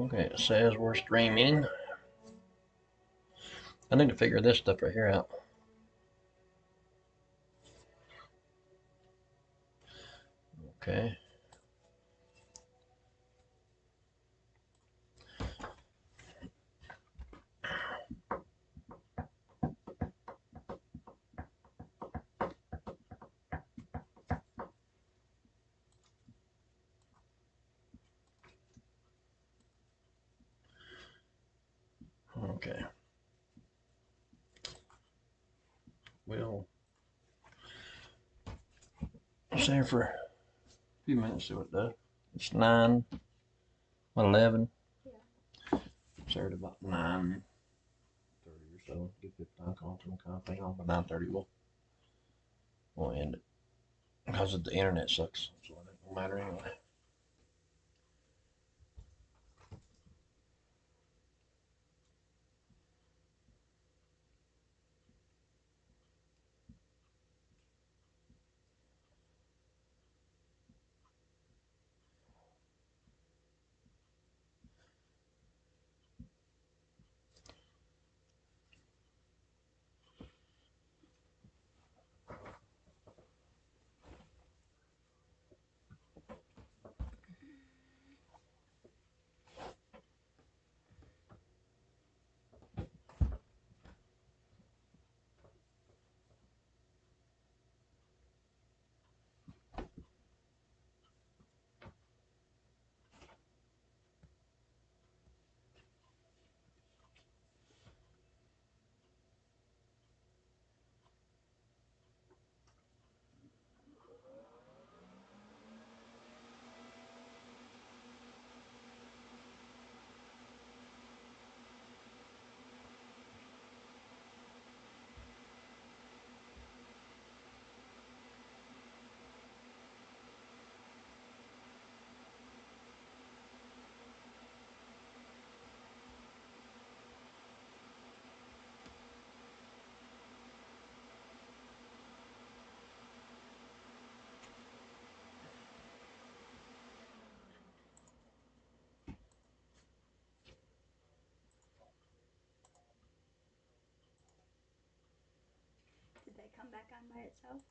Okay, it says we're streaming. I need to figure this stuff right here out. Okay. Okay. We'll stay here for a few minutes, see what it does. It's 9, what, 11? Yeah. Started about 9:30 or so. Get 15 calls and kind of thing on, by 9:30 we'll end it. Because the internet sucks, so it don't matter anyway. Did that come back on by itself?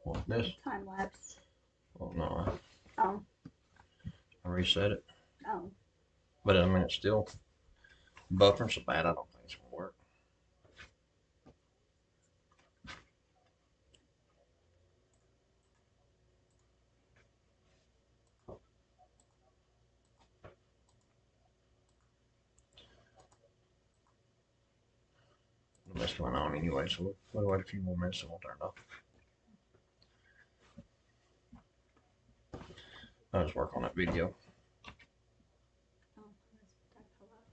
What, this? Time lapse. Oh, no, Oh. I reset it. Oh. But I mean, it's still buffering so bad, I don't think it's going to work. That's going on anyway, so we'll wait a few more minutes and we'll turn it off. I'll just work on that video. Oh, that fell off.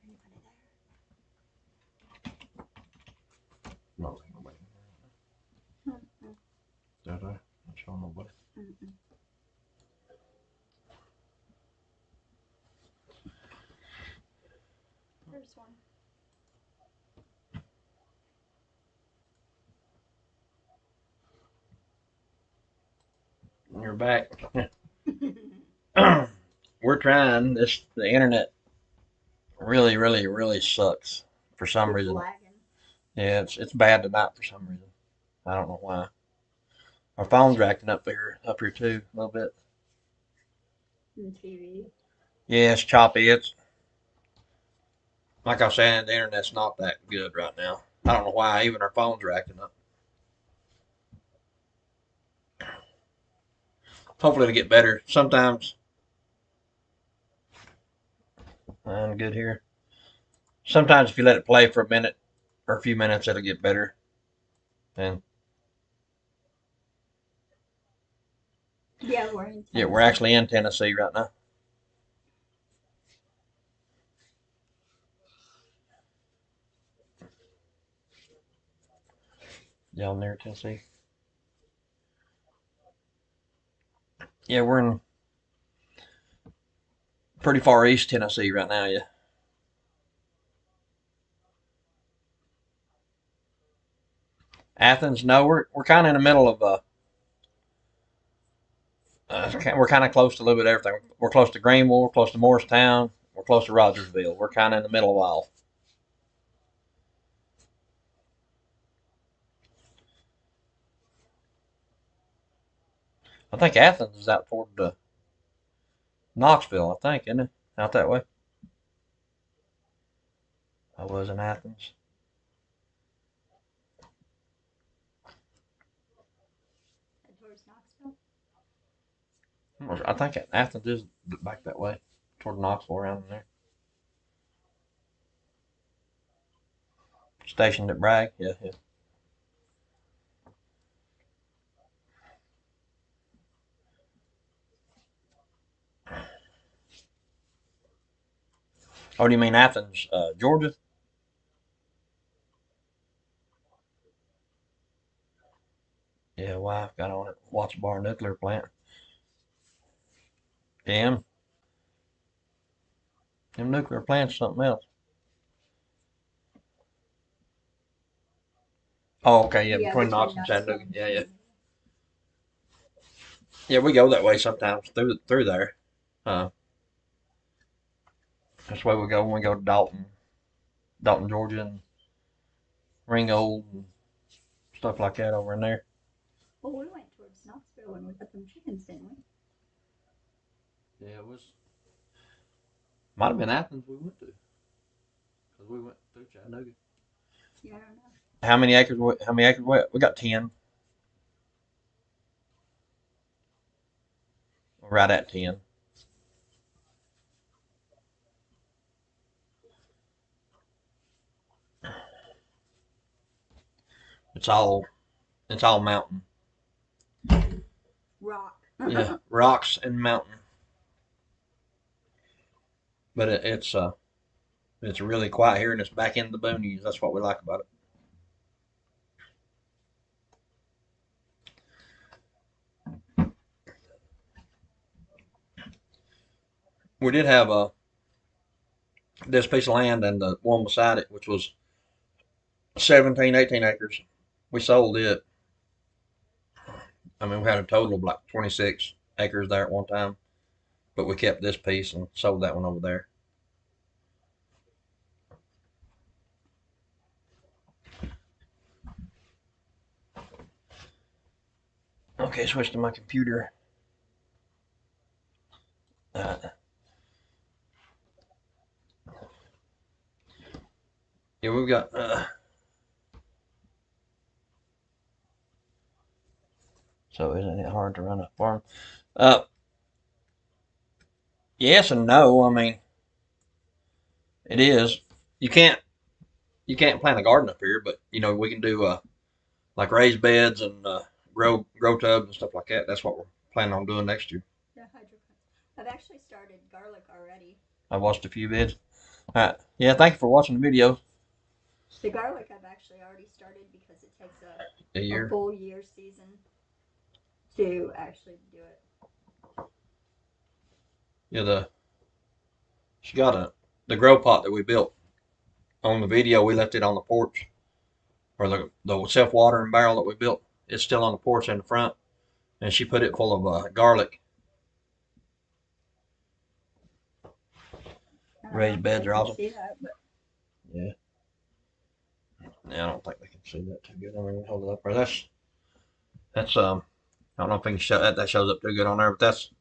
Anybody No, ain't nobody. there? Mm-mm. Did I? Not showing nobody. Mm-mm. There's one. You're back. We're trying. The internet really sucks for some It's reason. lagging. Yeah, it's bad tonight for some reason. I don't know why. Our phone's acting up here too, a little bit. And TV. Yeah, it's choppy. It's like I was saying, the internet's not that good right now. I don't know why. Even our phones are acting up. Hopefully it'll get better. Sometimes I'm good here. Sometimes if you let it play for a minute or a few minutes, it'll get better. And Yeah, we're in Tennessee. yeah, we're actually in Tennessee right now. Y'all near Tennessee? Yeah, we're in pretty far east Tennessee right now. Yeah. Athens? No, we're kind of in the middle of We're kind of close to a little bit of everything. We're close to Greenville, we're close to Morristown, we're close to Rogersville. We're kind of in the middle of all. I think Athens is out toward Knoxville, I think, isn't it? Out that way. I was in Athens. Towards Knoxville. I think Athens is back that way, toward Knoxville, around there. Stationed at Bragg, yeah, yeah. Oh, do you mean Athens, Georgia? Yeah, wife got on it. Watts Bar nuclear plant. Damn, them nuclear plants, something else. Oh, okay, yeah, Yeah, between between Knox and Knoxville Chattanooga. and Yeah, yeah, Chattanooga. yeah. We go that way sometimes through there. Uh, that's why we go when we go to Dalton, Georgia, and Ringgold and stuff like that over in there. Well, we went towards Knoxville when we got them chickens, didn't we? Yeah, it was. Might have been Athens we went to because we went through Chattanooga. Yeah, I don't know. How many acres? How many acres? We got 10. Right at 10. It's all it's all mountain. Rock. Yeah, rocks and mountain. But it's really quiet here and it's back in the boonies. That's what we like about it. We did have this piece of land and the one beside it, which was 17, 18 acres. We sold it. I mean, we had a total of like 26 acres there at one time, but we kept this piece and sold that one over there. Okay, switch to my computer. Uh, yeah, we've got. So isn't it hard to run a farm? Uh, yes and no. I mean, it is. You can't you can't plant a garden up here, but we can do like raised beds and grow tubs and stuff like that. That's what we're planning on doing next year. The hydroponics. I've actually started garlic already. I watched a few vids. All right. Yeah, thank you for watching the video. The garlic I've actually already started because it takes A a year. full year season to actually do it. Yeah, she got the grow pot that we built on the video. We left it on the porch, or the self watering barrel that we built. It's still on the porch in the front, and she put it full of garlic. I don't know Raised if they beds are can awesome. see that, but Yeah. Yeah, I don't think they can see that too good. I mean, hold it up there. That's. I don't know if we can show that. That shows up too good on there, but that's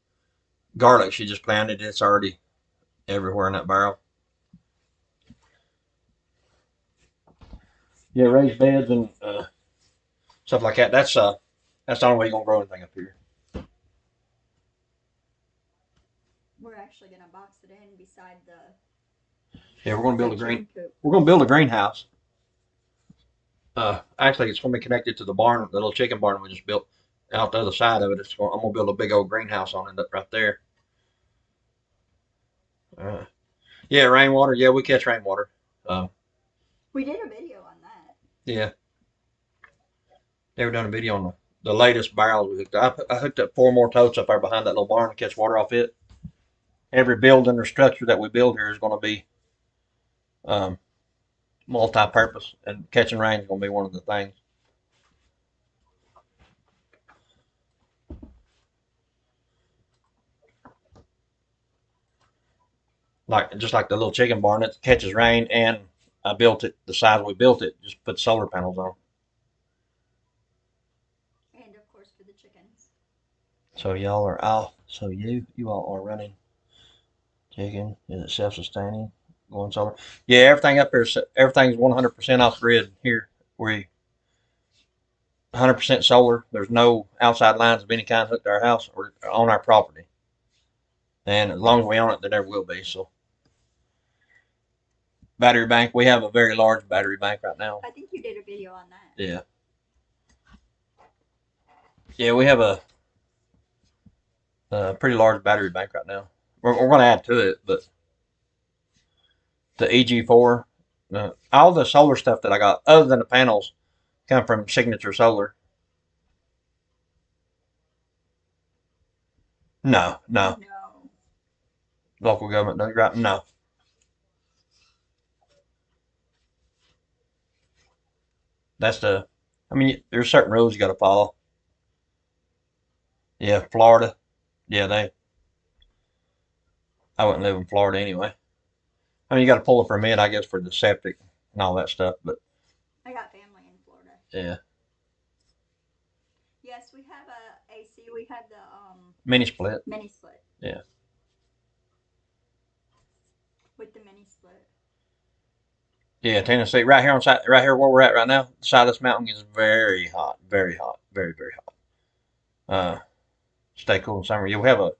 garlic she just planted. It's already everywhere in that barrel. Yeah, raised beds and stuff like that. That's the only way you're gonna grow anything up here. we're actually gonna box it in beside Yeah, we're gonna build the a green. chicken coop. We're gonna build a greenhouse. Actually, it's gonna be connected to the barn, the little chicken barn we just built. Out the other side of it, I'm gonna build a big old greenhouse on it up right there. Uh, yeah, rainwater. Yeah, we catch rainwater. Um, We did a video on that. yeah, they were doing a video on the latest barrels we hooked up. I hooked up 4 more totes up there behind that little barn to catch water off it. Every building or structure that we build here is going to be um, multi-purpose, and catching rain is going to be one of the things. like just like the little chicken barn that catches rain, and I built it the size we built it. Just put solar panels on. And of course for the chickens. So y'all are off. So you all are running chicken. Is it self-sustaining? Going solar? Yeah, everything up here. Everything's 100% off grid here. We 100% solar. There's no outside lines of any kind hooked to our house or on our property. And as long as we own it, there never will be. So battery bank. We have a very large battery bank right now. I think you did a video on that. Yeah. Yeah, we have a pretty large battery bank right now. We're going to add to it, but the EG4, all the solar stuff that I got, other than the panels, come from Signature Solar. No, no. No. Local government doesn't grant. No. That's the. I mean, there's certain rules you got to follow. Yeah, Florida. Yeah, they. I wouldn't live in Florida anyway. I mean, you got to pull a permit, I guess, for the septic and all that stuff. But I got family in Florida. yeah, Yes, we have a AC. We have the mini split. mini split. Yeah. With the mini split. Yeah, Tennessee, right here on side, right here where we're at right now, the side of this mountain is very hot, very very hot. Stay cool in summer. You have a,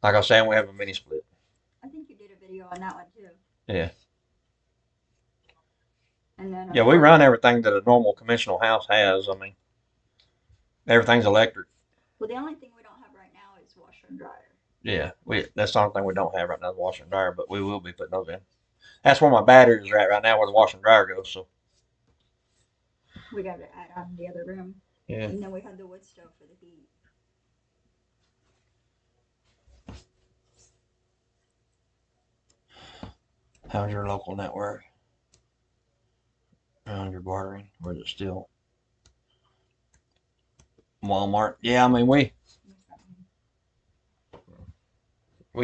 like I was saying, we have a mini split. I think you did a video on that one too. Yeah. And then Yeah, we run everything that a normal conventional house has. I mean, everything's electric. Well, the only thing we don't have right now is washer and dryer. Yeah, that's the only thing we don't have right now, the washer and dryer, but we will be putting those in. That's where my batteries are at right now, where the washer and dryer goes. So we got to add on the other room. yeah. And then we have the wood stove for the heat. How's your local network? How's your bartering? Or is it still Walmart? Yeah, I mean we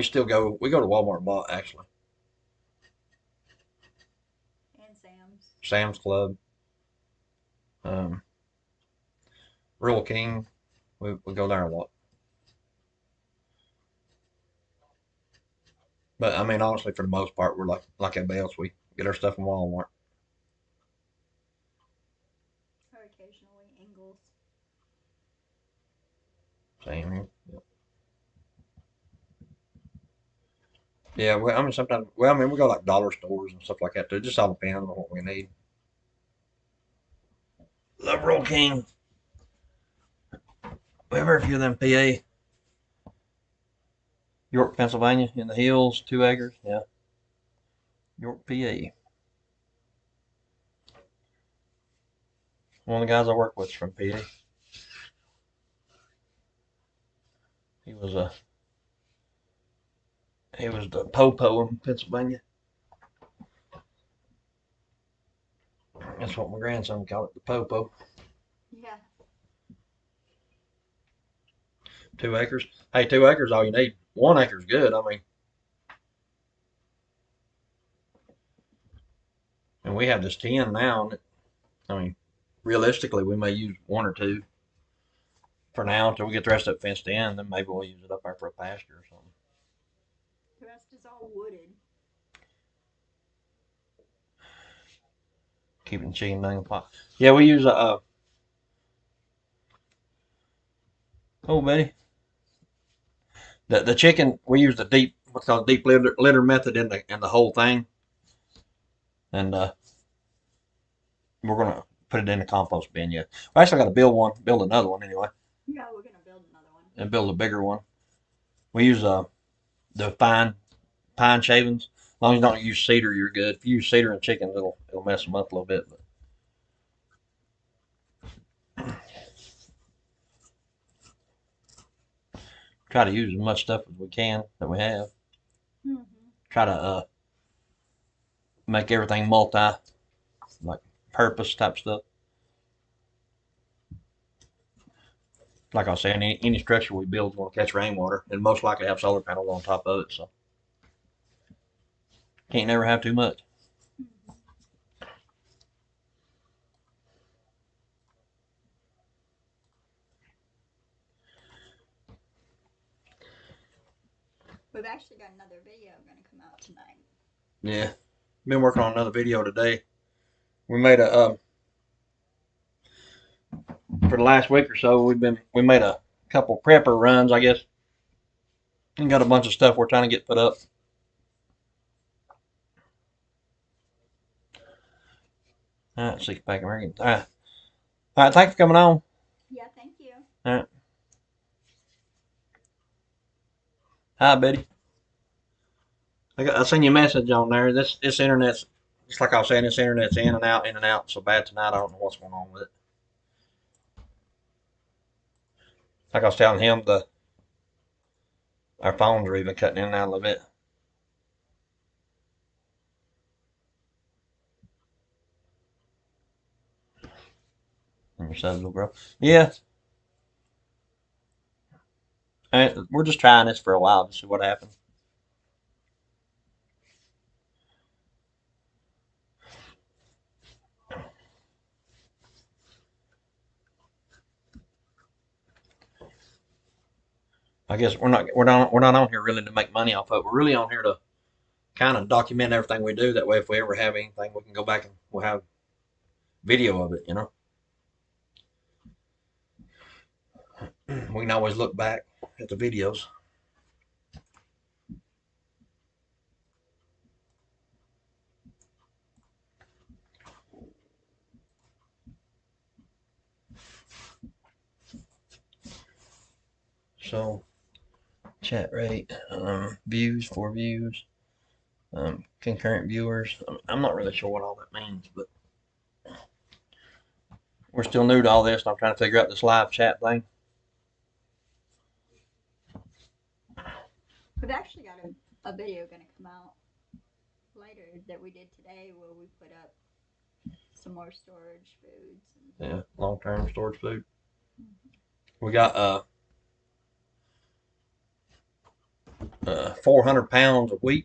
still go to Walmart a lot actually. And Sam's. Sam's Club, um, Rural King, we go there a lot. But I mean, honestly, for the most part, we're like everybody else. We get our stuff from Walmart. Or occasionally Ingles. Same here. Yep. Yeah, well, I mean, sometimes, well, I mean, we go like dollar stores and stuff like that too. It just all depends on what we need. Love Rural King. We have a few of them PA. York, Pennsylvania, in the hills, 2 acres. Yeah. York, PA. One of the guys I work with is from PA. He was a he was the Popo in Pennsylvania. That's what my grandson called it, the Popo. Yeah. 2 acres. Hey, 2 acres, all you need. 1 acre's good. I mean, and we have this 10 now. And I mean, realistically, we may use 1 or 2 for now until we get the rest of it fenced in. Then maybe we'll use it up there for a pasture or something. The rest is all wooded. Keeping chicken in the pot. Yeah, we use a. Oh, Betty. The chicken we use the deep what's called deep litter method in the whole thing, and we're gonna put it in the compost bin. Yeah, we actually got to build another one anyway, Yeah, we're gonna build another one. and build a bigger one. We use the fine pine shavings. As long as you don't use cedar, you're good. If you use cedar and chickens, it'll mess them up a little bit. But try to use as much stuff as we can that we have. Mm-hmm. Try to make everything multi like purpose type stuff. Like I was saying, any structure we build is going to catch rainwater and most likely have solar panels on top of it. So Can't never have too much. We've actually got another video going to come out tonight. Yeah, been working on another video today. We made a for the last week or so. We made a couple prepper runs, I guess, and got a bunch of stuff we're trying to get put up. All right, 6-pack American. All right. Thanks for coming on. Yeah, thank you. All right. Hi, Betty. I seen your message on there. This internet's just like I was saying. This internet's in and out so bad tonight. I don't know what's going on with it. Like I was telling him, our phones are even cutting in and out a little bit. And your subs, little bro. Yeah, and we're just trying this for a while to see what happens. I guess we're not on here really to make money off of it. We're really on here to kind of document everything we do. That way, if we ever have anything, we can go back and we'll have video of it. We can always look back at the videos. So, chat rate, views, 4 views, concurrent viewers. I'm not really sure what all that means, but we're still new to all this. And I'm trying to figure out this live chat thing. We've actually got a video going to come out later that we did today where we put up some more storage foods. Yeah, long-term storage food. We got 400 pounds of wheat.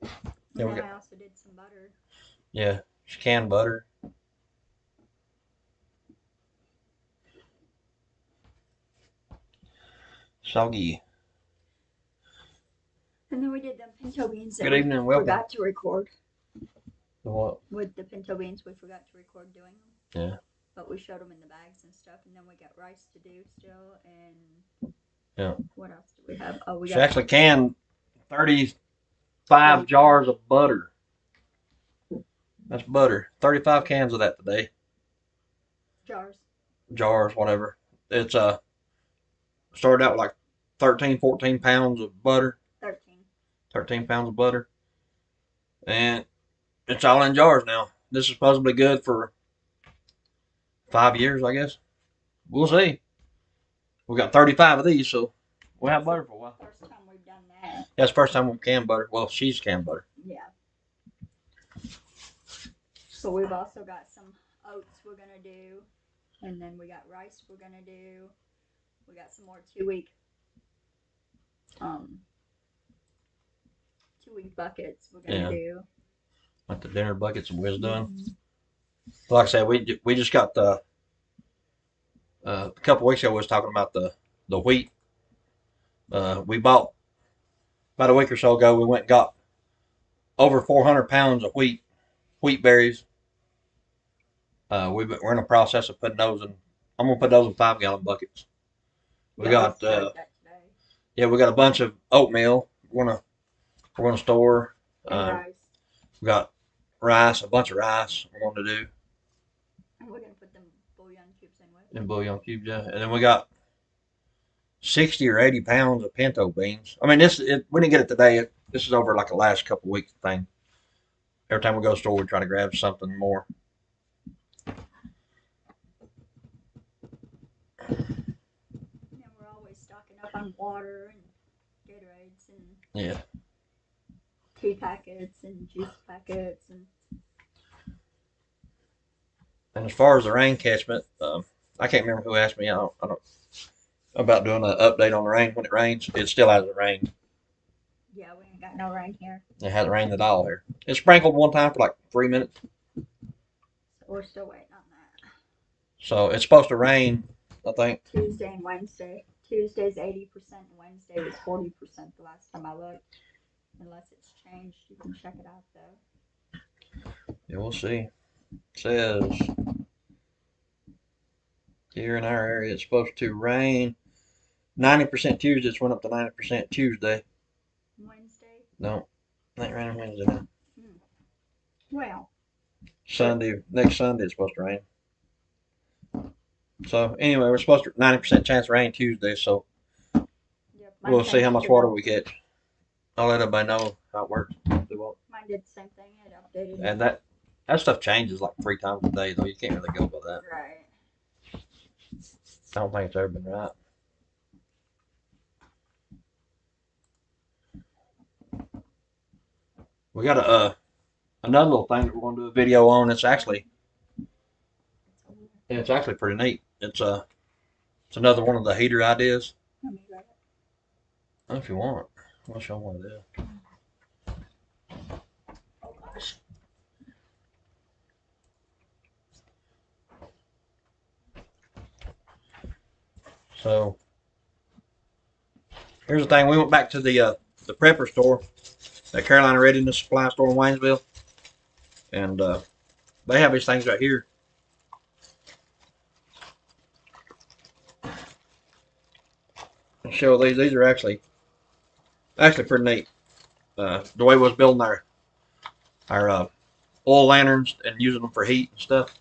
And then I also did some butter. Yeah, canned butter. Soggy. And then we did them pinto beans that Good evening, we welcome. forgot to record. What? With the pinto beans, we forgot to record doing them. Yeah. But we showed them in the bags and stuff, and then we got rice to do still, and yeah. What else do we have? Oh, She actually canned 35 jars of butter. That's butter. 35 cans of that today. Jars, whatever. It's started out with like 13, 14 pounds of butter. 13 pounds of butter. And it's all in jars now. This is supposedly good for 5 years, I guess. We'll see. We got 35 of these, so we'll have butter for a while. First time we've done that. Yeah, it's the first time we've canned butter. Well, she's canned butter. Yeah. So we've also got some oats we're going to do. And then we got rice we're going to do. We got some more 2-week buckets we're going to do. Like the dinner buckets we was doing. Mm-hmm. Like I said, we just got the a couple weeks ago we was talking about the wheat. We bought about a week or so ago. We went and got over 400 pounds of wheat berries. We're in the process of putting those in. I'm gonna put those in 5-gallon buckets. We got we got a bunch of oatmeal. We're gonna store. Rice. We got rice, a bunch of rice. We're going to do. And we're gonna put them bouillon cubes in with. In bouillon cubes, yeah. And then we got 60 or 80 pounds of pinto beans. I mean, we didn't get it today. This is over like a last couple weeks thing. Every time we go to the store, we try to grab something more. Yeah, we're always stocking up on water and Gatorades and tea packets and juice packets and as far as the rain catchment, I can't remember who asked me. I don't about doing an update on the rain when it rains. It still hasn't rained. Yeah, we ain't got no rain here. It hasn't rained at all here. It sprinkled one time for like 3 minutes. So we're still waiting on that. So it's supposed to rain, I think. Tuesday and Wednesday. Tuesday's 80% and Wednesday was 40% the last time I looked. Unless it's changed, you can check it out though. Yeah, we'll see. It says here in our area it's supposed to rain 90% Tuesday. It's went up to 90% Tuesday. Wednesday? No, ain't raining Wednesday now. Well. Next Sunday it's supposed to rain. So anyway, we're supposed to 90% chance of rain Tuesday. So yep, we'll see how much water we catch. I'll let everybody know how it works. Mine did the same thing. It updated. And that stuff changes like 3 times a day, though. You can't really go by that. Right. I don't think it's ever been right. We got another little thing that we're going to do a video on. It's actually pretty neat. It's another one of the heater ideas. Let me grab it. If you want, I'll show one of this. Oh gosh. So here's the thing. We went back to the prepper store, that Carolina Readiness Supply store in Waynesville, and they have these things right here. I'll show these. These are actually pretty neat. The way we was building our oil lanterns and using them for heat and stuff,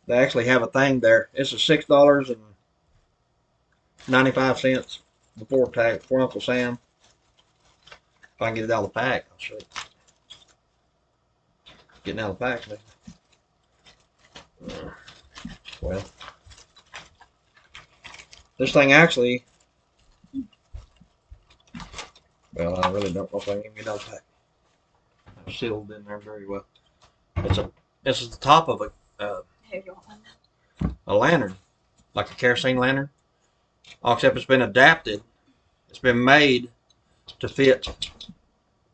they actually have a thing there. It's a $6.95 before Uncle Sam. If I can get it out of the pack, I'll show you. Getting out of the pack, man. Well, this thing actually, well, I really don't know if I can get it out of the pack. It's sealed in there very well. It's the top of a lantern, like a kerosene lantern. Except it's been adapted. It's been made to fit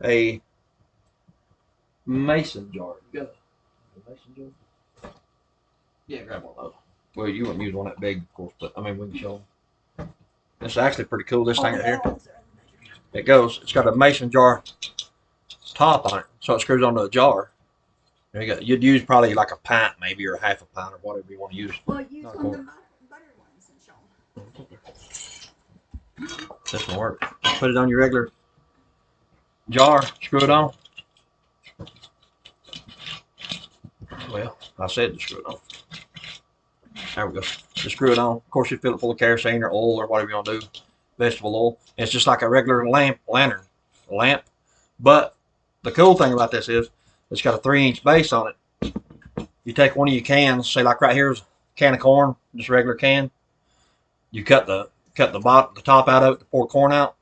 a mason jar. You got a mason jar? Yeah, grab one of those. Well, you wouldn't use one that big, of course, but I mean, we can show them. It's actually pretty cool. This thing right here. It's got a mason jar top on it, so it screws onto a jar. You'd use probably like a pint, maybe, or half a pint, or whatever you want to use. Well, use one of the butter ones and show them. This will work. Put it on your regular jar, screw it on. Well, I said to screw it on. There we go. Just screw it on. Of course, you fill it full of kerosene or oil or whatever you want to do. Vegetable oil. It's just like a regular lantern. But the cool thing about this is it's got a 3-inch base on it. You take one of your cans, say like right here's a can of corn, just a regular can. You cut the top out of it to pour corn out,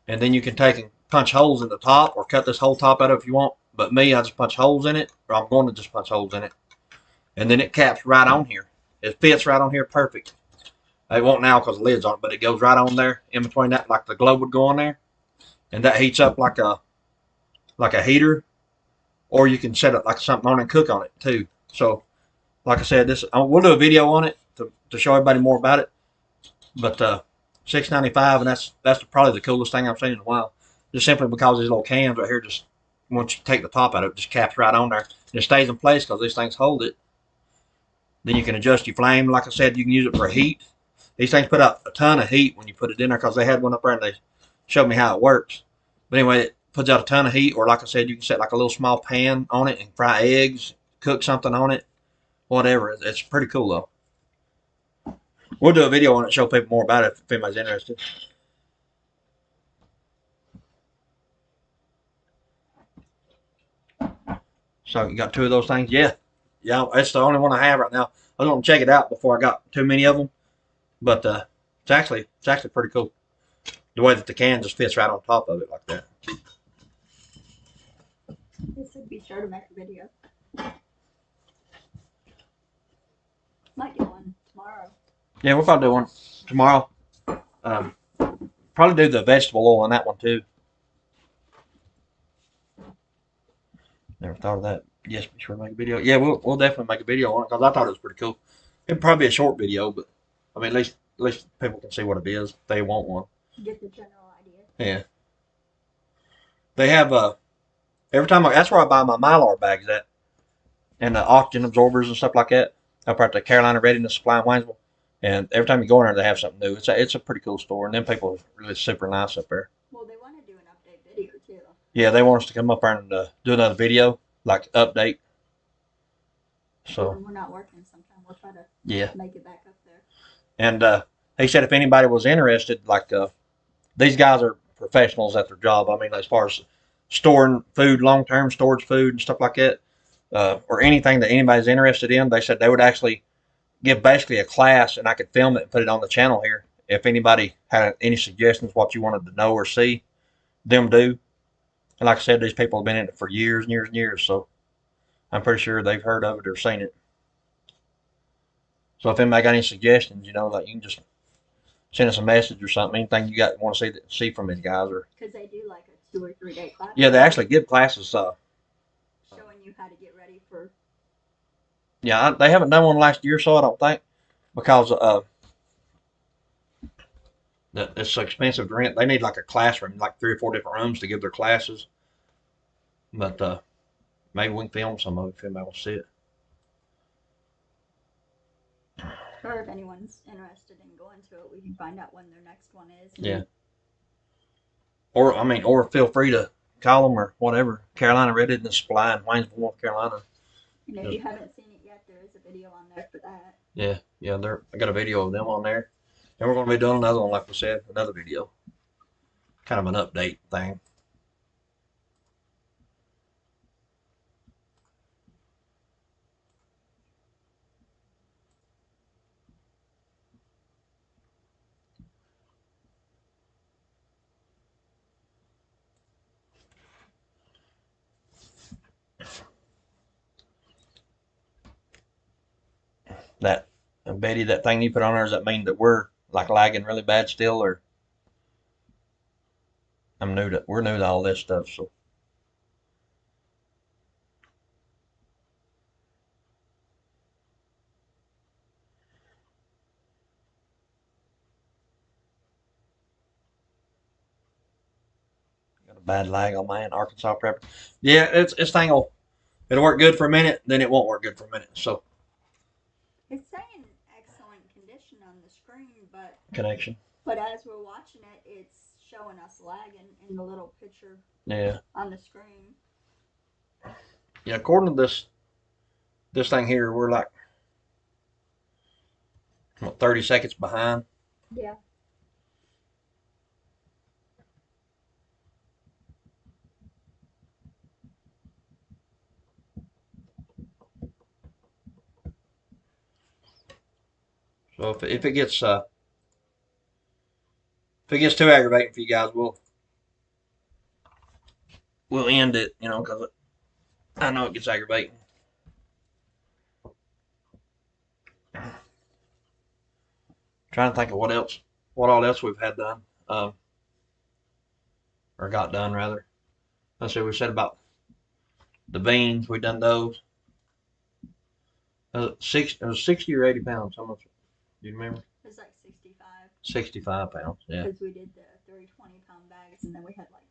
and then you can take and punch holes in the top, or cut this whole top out of it if you want. But me, I just punch holes in it, or I'm going to just punch holes in it, and then it caps right on here. It fits right on here, perfect. It won't now because the lid's on it, but it goes right on there in between that, like the globe would go on there, and that heats up like a heater. Or you can set it like something on and cook on it too. So, like I said, we'll do a video on it to show everybody more about it. But $6.95, and that's probably the coolest thing I've seen in a while. Just simply because these little cans right here, just once you take the top out of it, just caps right on there. And it stays in place because these things hold it. Then you can adjust your flame. Like I said, you can use it for heat. These things put out a ton of heat when you put it in there because they had one up there and they showed me how it works. But anyway, it puts out a ton of heat, or like I said, you can set like a little small pan on it and fry eggs, cook something on it, whatever. It's pretty cool though. We'll do a video on it, show people more about it if anybody's interested. So you got 2 of those things? Yeah, it's the only one I have right now. I was going to check it out before I got too many of them, but it's actually pretty cool. The way that the can just fits right on top of it like that. They said be sure to make a video. Might get one tomorrow. tomorrow. Yeah, we'll probably do one tomorrow. Probably do the vegetable oil on that one too. Never thought of that. Yes, be sure to make a video. Yeah, we'll definitely make a video on it because I thought it was pretty cool. It'd probably be a short video, but I mean, at least people can see what it is if they want one. Get the general idea. Yeah, they have every time that's where I buy my Mylar bags at, and the oxygen absorbers and stuff like that. Up at the Carolina Readiness Supply in Waynesville. And every time you go in there, they have something new. It's a pretty cool store, and then people are really super nice up there. Well, they want to do an update video too. Yeah, they want us to come up there and do another video, like update. So when we're not working, sometime we'll try to make it back up there. And he said if anybody was interested, like these guys are professionals at their job. I mean, as far as storing food, long-term storage food and stuff like that, or anything that anybody's interested in, they said they would actually give basically a class, and I could film it and put it on the channel here. If anybody had any suggestions, what you wanted to know or see, them do. And like I said, these people have been in it for years and years and years, so I'm pretty sure they've heard of it or seen it. So if anybody got any suggestions, like you can just send us a message or something. Anything you got want to see from these guys, or because they do like a 2 or 3 day class. Yeah, they actually give classes. Showing you how to get ready for. Yeah, they haven't done one last year, so I don't think because it's so expensive to rent. They need like a classroom, like 3 or 4 different rooms to give their classes. But maybe we can film some of it if anybody wants to see it. Or if anyone's interested in going to it, we can find out when their next one is. Yeah. Or feel free to call them or whatever. Carolina Readiness Supply in Waynesville, North Carolina. And if you haven't seen it yet, there is a video on there for that. Yeah, I got a video of them on there. And we're going to be doing another one, like we said, another video. Kind of an update thing. That Betty, that thing you put on there, does that mean that we're like lagging really bad still, or we're new to all this stuff, so got a bad lag on mine. Arkansas prep. Yeah, it's thing it'll work good for a minute, then it won't work good for a minute. So it's saying excellent condition on the screen, but connection. But as we're watching it, it's showing us lagging in the little picture. Yeah. On the screen. Yeah, according to this thing here, we're like 30 seconds behind. Yeah. So if it gets too aggravating for you guys, we'll end it, because I know it gets aggravating. Trying to think of what all else we've had done, or got done rather. Let's see, we said about the beans. We done those. It was 60 or 80 pounds. How much? Do you remember? It was like 65. 65 pounds. Yeah. Because we did the 30 20-pound bags, and then we had like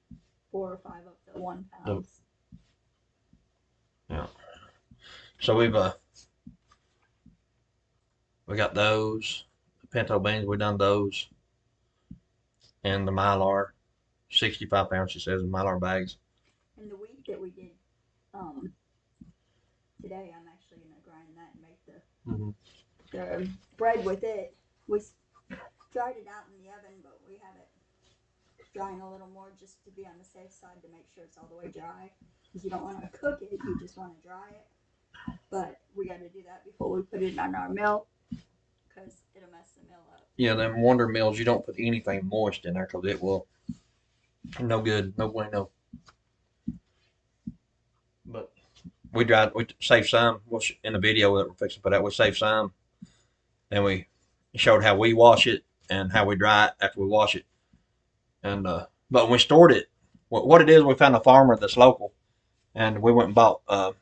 4 or 5 of the 1 pounds. Yeah. So we got those. The pinto beans, we done those. And the Mylar, 65 pounds, she says, in Mylar bags. And the wheat that we did today, I'm actually going to grind that and make the bread with it. We dried it out in the oven, but we have it drying a little more just to be on the safe side to make sure it's all the way dry. Because you don't want to cook it, you just want to dry it. But we got to do that before we put it on our mill, because it'll mess the mill up. Yeah, them Wonder Mills, you don't put anything moist in there because it will. No good, no bueno. But we saved some in the video that we're fixing to put out. We saved some and we showed how we wash it and how we dry it after we wash it. And but when we stored it, what it is, we found a farmer that's local, and we went and bought a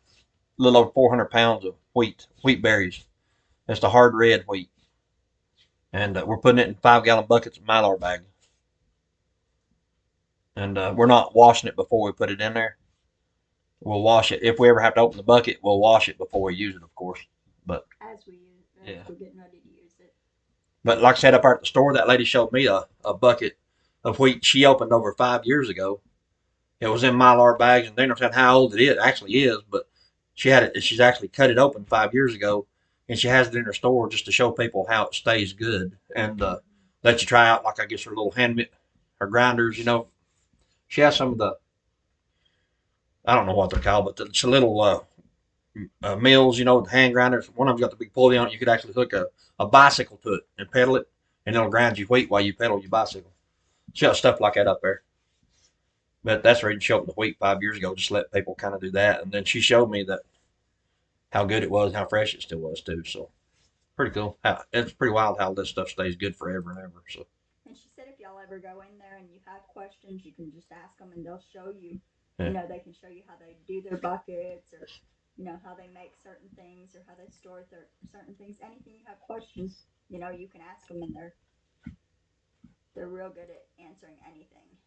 little over 400 pounds of wheat berries. It's the hard red wheat, and we're putting it in 5 gallon buckets of Mylar bag, and we're not washing it before we put it in there. We'll wash it if we ever have to open the bucket. We'll wash it before we use it, of course. But as yeah, we're getting ready to use it. but like I said, up at the store, that lady showed me a bucket of wheat she opened over 5 years ago. It was in Mylar bags, and they don't understand how old it is. Actually, is, but she had it. She's actually cut it open 5 years ago, and she has it in her store just to show people how it stays good and let you try out. Like I guess her little her grinders. She has some of the, I don't know what they're called, but it's a little mills. The hand grinders. One of them's got the big pulley on it. You could actually hook a bicycle to it and pedal it, and it'll grind you wheat while you pedal your bicycle. She got stuff like that up there. But that's where she opened the wheat 5 years ago. Just let people kind of do that, and then she showed me that how good it was and how fresh it still was too. So pretty cool. It's pretty wild how this stuff stays good forever and ever. So. And she said if y'all ever go in there and you have questions, you can just ask them and they'll show you. Yeah. They can show you how they do their buckets or how they make certain things or how they store certain things. Anything you have questions, you can ask them, and they're real good at answering anything.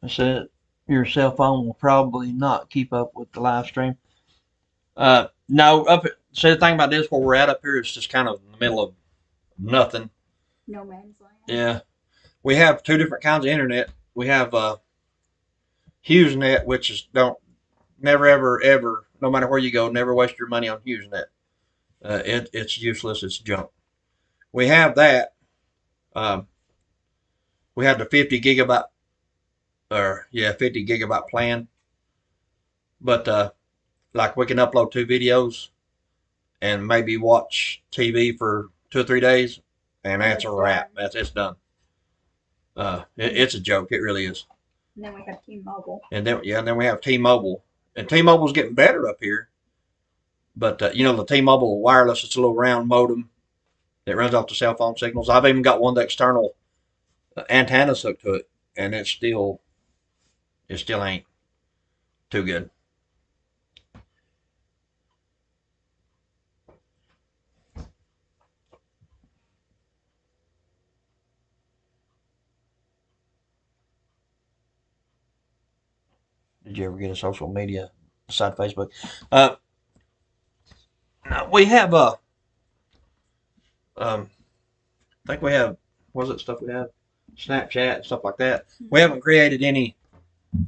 I said your cell phone will probably not keep up with the live stream. No, see the thing about this where we're at up here is just kind of in the middle of nothing. No man's land. Yeah, we have two different kinds of internet. We have HughesNet, which is don't never ever ever, no matter where you go, never waste your money on HughesNet. It's useless. It's junk. We have that. Um, we have the 50 gigabyte plan, but like we can upload 2 videos and maybe watch TV for 2 or 3 days, and that's a wrap. It's done. It's a joke. It really is. And then we have T-Mobile. And then we have T-Mobile, and T-Mobile's getting better up here. But the T-Mobile wireless, it's a little round modem that runs off the cell phone signals. I've even got one of the external antennas hooked to it, and it still ain't too good. Did you ever get a social media besides Facebook? Uh, we have I think we have, what was it stuff we have? Snapchat and stuff like that. We haven't created any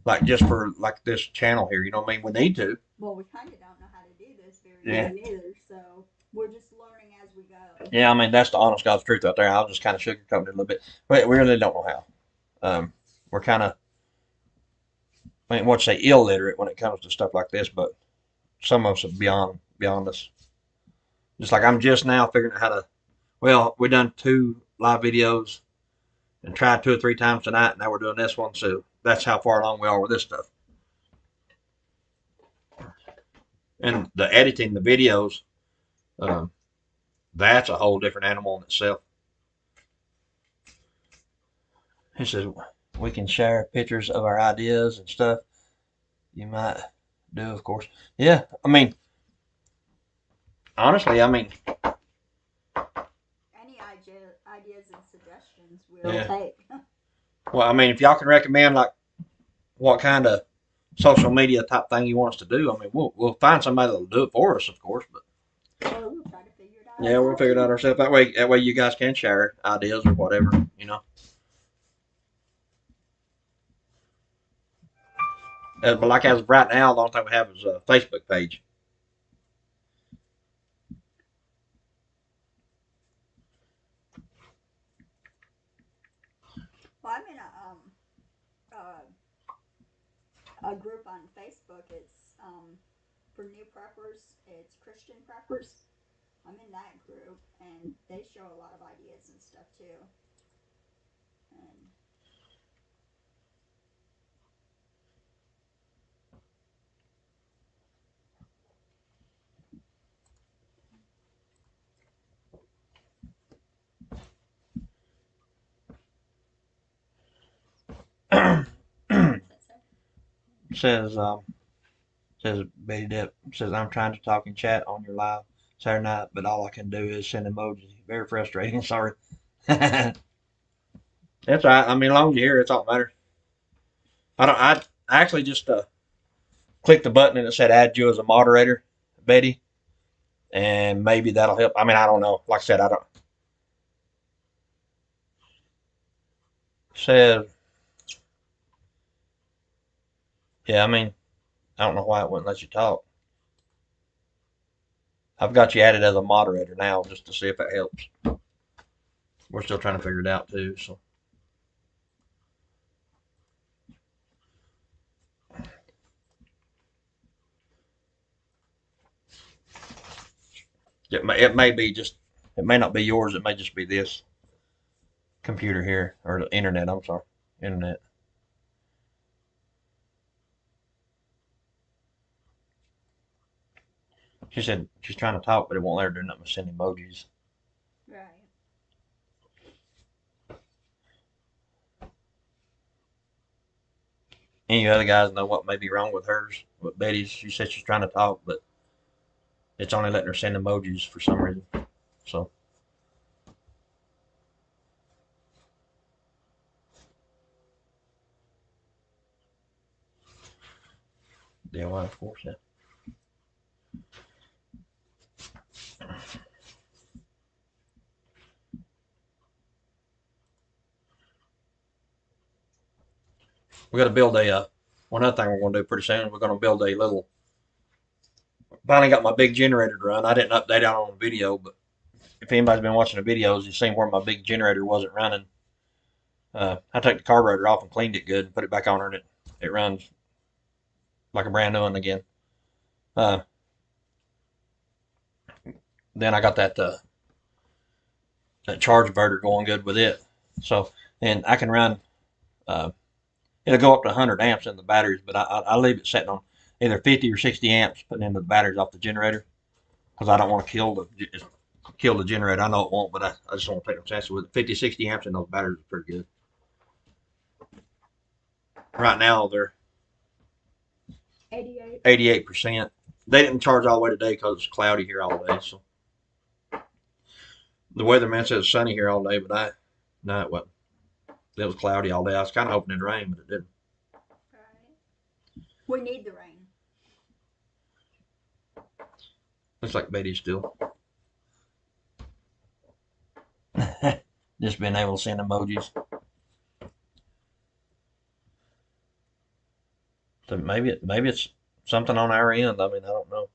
like just for like this channel here. You know what I mean? We need to. Well, we kind of don't know how to do this very well either, so we're just learning as we go. Yeah, I mean that's the honest God's truth out there. I'll just kind of sugarcoat it a little bit, but we really don't know how. We're kind of, I mean, what's say illiterate when it comes to stuff like this, but some of us are beyond us. Just like I'm just now figuring out how to. Well, we done 2 live videos and tried 2 or 3 times tonight, and now we're doing this one. So that's how far along we are with this stuff. And the editing the videos, um, that's a whole different animal in itself. He says we can share pictures of our ideas and stuff. You might do, of course. Yeah, I mean, honestly, I mean, any ideas and suggestions we'll take. Well, I mean, if y'all can recommend like what kind of social media type thing you want us to do, I mean, we'll find somebody that'll do it for us, of course. But we'll try to figure it out. Yeah, we'll figure it out ourselves. That way, you guys can share ideas or whatever, But like as of right now, the only thing we have is a Facebook page. Well, I'm in a group on Facebook. It's for new preppers. It's Christian preppers. I'm in that group, and they show a lot of ideas and stuff too. And Says Betty Depp says I'm trying to talk in chat on your live Saturday night, but all I can do is send emojis. Very frustrating. Sorry. That's all right. I mean, as long as you're here, it's all that matters. I actually just clicked the button and it said add you as a moderator, Betty, and maybe that'll help. I mean, I don't know. Like I said, I don't. Says yeah. I mean, I don't know why it wouldn't let you talk. I've got you added as a moderator now just to see if it helps. We're still trying to figure it out too. So it may be just it may not be yours. It may just be this computer here or the internet. I'm sorry, internet. She said she's trying to talk, but it won't let her do nothing but send emojis. Right. Any other guys know what may be wrong with hers? With Betty's, she said she's trying to talk, but it's only letting her send emojis for some reason. So yeah, well, of course, yeah. We got to build a. One other thing we're going to do pretty soon. We're going to build a little. Finally got my big generator to run. I didn't update it on the video, but if anybody's been watching the videos, you've seen where my big generator wasn't running. I took the carburetor off and cleaned it good and put it back on her, and it runs like a brand new one again. Uh, then I got that charge inverter going good with it. So, and I can run, uh, it'll go up to 100 amps in the batteries, but I leave it setting on either 50 or 60 amps, putting in the batteries off the generator because I don't want to kill the generator. I know it won't, but I just don't want to take no chances with it. 50, 60 amps in those batteries are pretty good. Right now, they're 88%. They didn't charge all the way today because it's cloudy here all day. So the weatherman said it's sunny here all day, but no, it wasn't. It was cloudy all day. I was kind of hoping it'd rain, but it didn't. Right. We need the rain. Looks like Betty's still. Just being able to send emojis. So maybe it's something on our end. I mean, I don't know.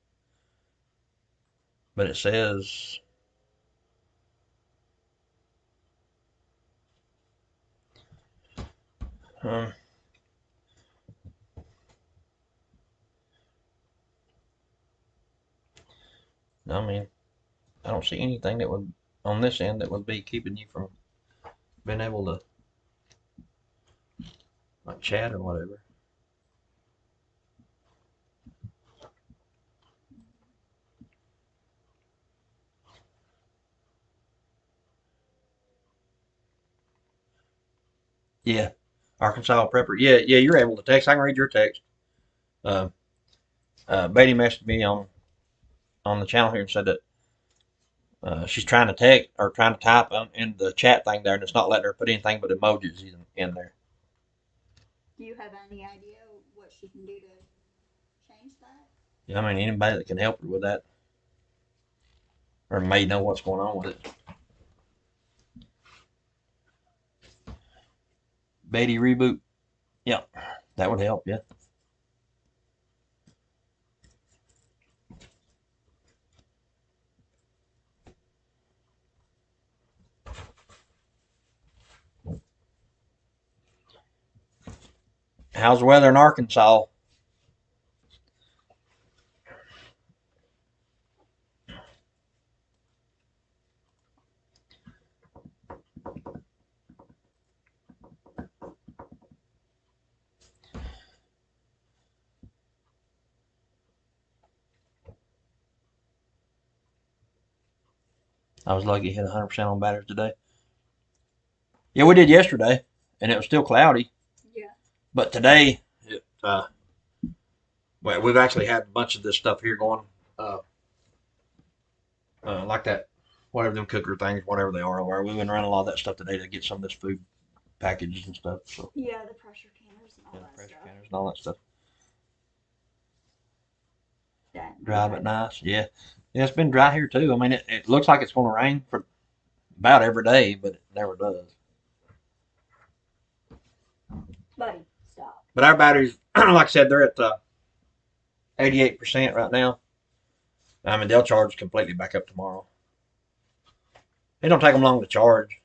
But it says um, I mean, I don't see anything that would on this end that would be keeping you from being able to like chat or whatever. Yeah, Arkansas Prepper. Yeah, you're able to text. I can read your text. Uh, Betty messaged me on the channel here and said that she's trying to text or trying to type in the chat thing there, and it's not letting her put anything but emojis in there. Do you have any idea what she can do to change that? Yeah, I mean anybody that can help her with that or may know what's going on with it. Betty reboot. Yeah, that would help. Yeah. How's the weather in Arkansas? I was lucky to hit 100% on batteries today. Yeah, we did yesterday, and it was still cloudy. Yeah. But today, Well, we've actually had a bunch of this stuff here going, like that, whatever them cooker things, whatever they are. Where we've been running a lot of that stuff today to get some of this food packages and stuff. So Yeah, the pressure canners and all yeah, that pressure stuff. canners and all that stuff. That Dry but nice. Yeah, yeah. It's been dry here too. I mean, it looks like it's going to rain for about every day, but it never does. Buddy, stop. But our batteries, like I said, they're at 88% right now. I mean, they'll charge completely back up tomorrow. It don't take them long to charge.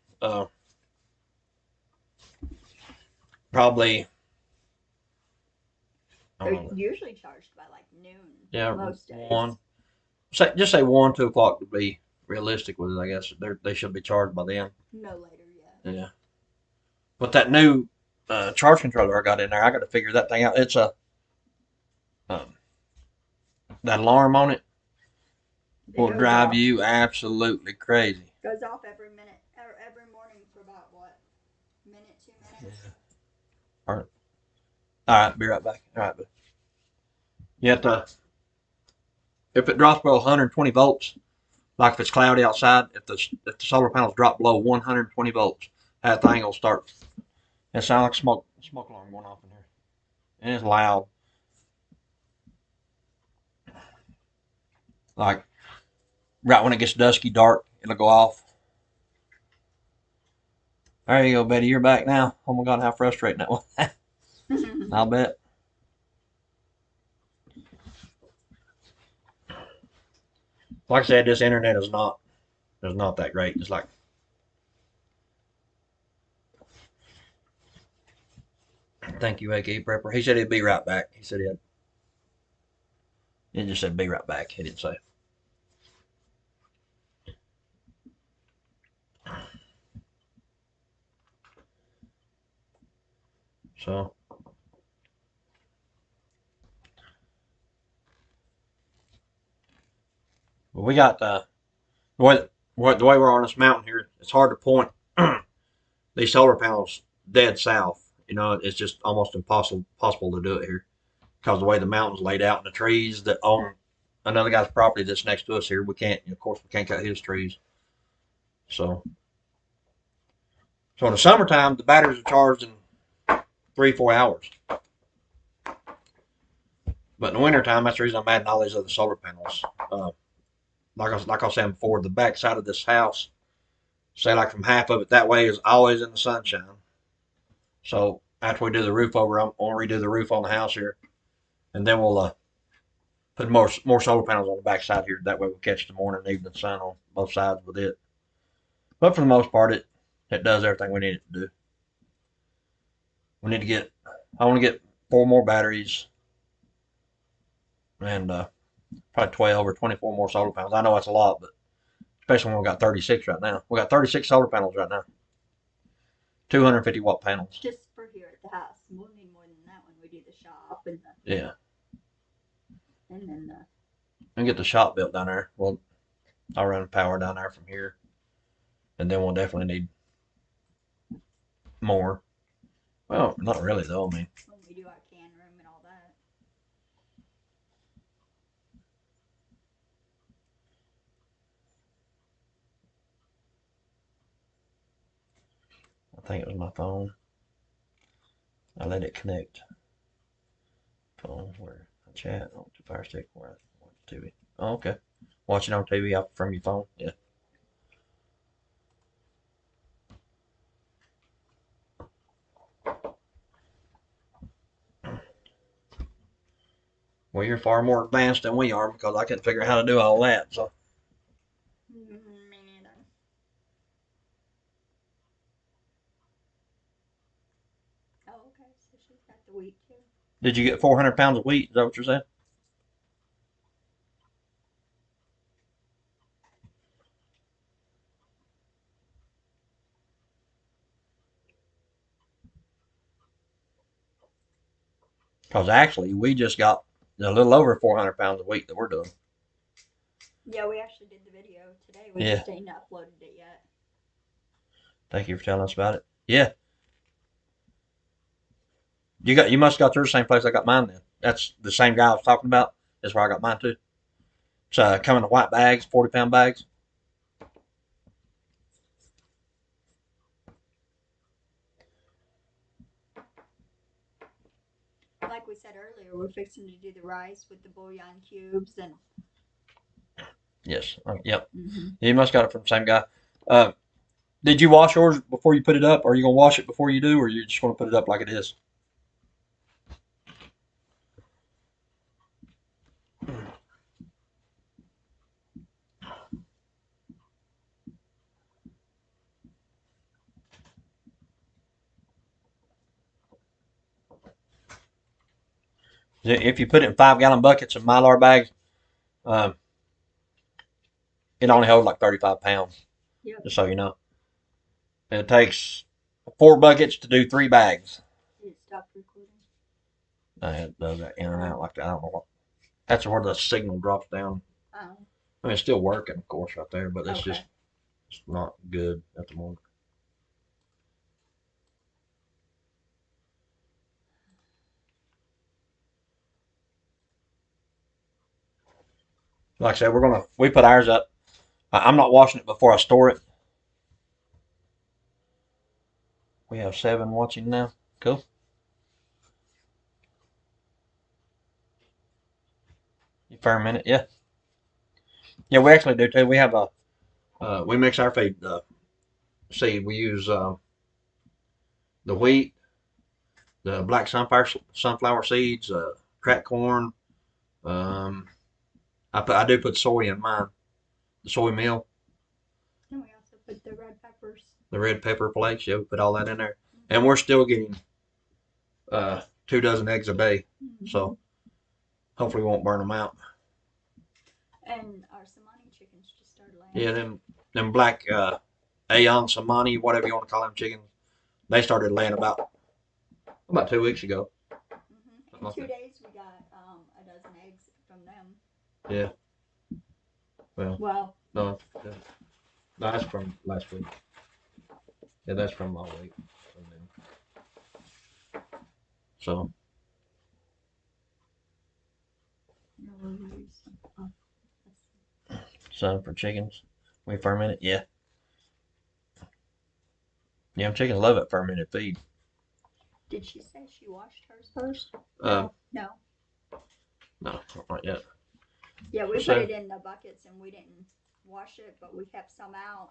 Probably, I They're don't know. usually charged by like noon. Yeah, Most days. one. Just say 1, 2 o'clock to be realistic with it. I guess they should be charged by then. No later yet. Yeah. But that new charge controller I got in there, I got to figure that thing out. It's a um, that alarm on it will drive off. you absolutely crazy. Goes off every minute or every morning for about what? Minute, 2 minutes. Yeah. All right, be right back. All right, but you have to, if it drops below 120 volts, like if it's cloudy outside, if the solar panels drop below 120 volts, that thing will start. It sounds like smoke alarm going off in here, and it's loud. Like right when it gets dusky, dark, it'll go off. There you go, Betty. You're back now. Oh my God, how frustrating that was. I'll bet. Like I said, this internet is not that great. It's like thank you, AK Prepper. He said he'd be right back. He said he just said be right back. He didn't say. So but we got the way we're on this mountain here. It's hard to point these solar panels dead south. It's just almost impossible to do it here because the way the mountain's laid out and the trees that own another guy's property that's next to us here, we can't. Of course, we can't cut his trees. So, so in the summertime, the batteries are charged in 3, 4 hours. But in the wintertime, that's the reason I'm adding all these other solar panels. Like I was saying before, the back side of this house, say like from half of it that way, is always in the sunshine. So after we do the roof over, I'm going to redo the roof on the house here, and then we'll put more solar panels on the back side here. That way we'll catch the morning and evening sun on both sides with it. But for the most part, it does everything we need it to do. We need to get. I want to get 4 more batteries and probably 12 or 24 more solar panels. I know that's a lot, but especially when we got 36 right now. We got 36 solar panels right now. 250-watt panels. Just for here at the house. We'll need more than that when we do the shop and Yeah. And then And get the shop built down there. Well, I'll run power down there from here, and then we'll definitely need more. Well, not really though. I mean, when we do our can room and all that. I think it was my phone. I let it connect. Phone where I chat. Oh, to Fire Stick where I watch TV. Oh, okay. Watching on TV from your phone. Yeah. Well, you're far more advanced than we are because I couldn't figure out how to do all that. So Me neither. Oh, okay. So she's got the wheat too. did you get 400 pounds of wheat? Is that what you're saying? Because actually, we just got a little over 400 pounds of wheat that we're doing. Yeah, we actually did the video today. We Yeah. just ain't uploaded it yet. Thank you for telling us about it. Yeah. You must have got yours the same place I got mine then. That's the same guy I was talking about. That's where I got mine too. It's coming in white bags, 40-pound bags. Like we said earlier, we're fixing to do the rice with the bouillon cubes and. Yes. Yep. You must got it from the same guy. Did you wash yours before you put it up? Are you gonna wash it before you do, or are you just gonna put it up like it is? If you put it in 5-gallon buckets and Mylar bags, um, it only holds like 35 pounds. Yep. Just so you know, and it takes 4 buckets to do 3 bags. It stopped recording. It does that in and out like that. I don't know what. That's where the signal drops down. Oh. I mean, it's still working, of course, right there, but it's Okay. just it's not good at the moment. Like I said, we put ours up. I'm not washing it before I store it. We have 7 watching now. Cool. You ferment it, yeah. Yeah, we actually do too. We have we mix our feed seed. We use the wheat, the black sunflower seeds, cracked corn. Um, I do put soy in mine, the soy meal, And we also put the red peppers. the red pepper flakes. Yeah, we put all that in there, and we're still getting 2 dozen eggs a day. So hopefully we won't burn them out. And our Somani chickens just started laying. Yeah, them black Aeon Samani, whatever you want to call them chickens, they started laying about 2 weeks ago. In 2 days, we got a dozen eggs from them. Yeah. Well. No, that's from last week. Yeah, that's from all week. So. Some for chickens. We ferment it. Yeah. Yeah, chickens love it fermented feed. Did she say she washed hers first? No. No, Not yet. Yeah, we put it in the buckets and we didn't wash it, but we kept some out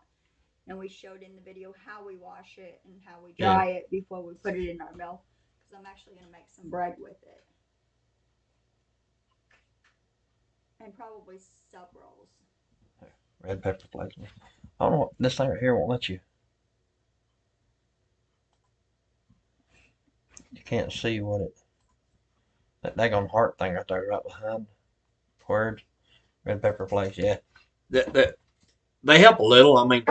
and we showed in the video how we wash it and how we dry it before we put it in our mill. Because I'm actually going to make some bread with it. And probably sub rolls. Red pepper flakes. I don't know. This thing right here won't let you. You can't see what it. That daggone heart thing right there, right behind words. Red pepper flakes. Yeah. They help a little. I mean,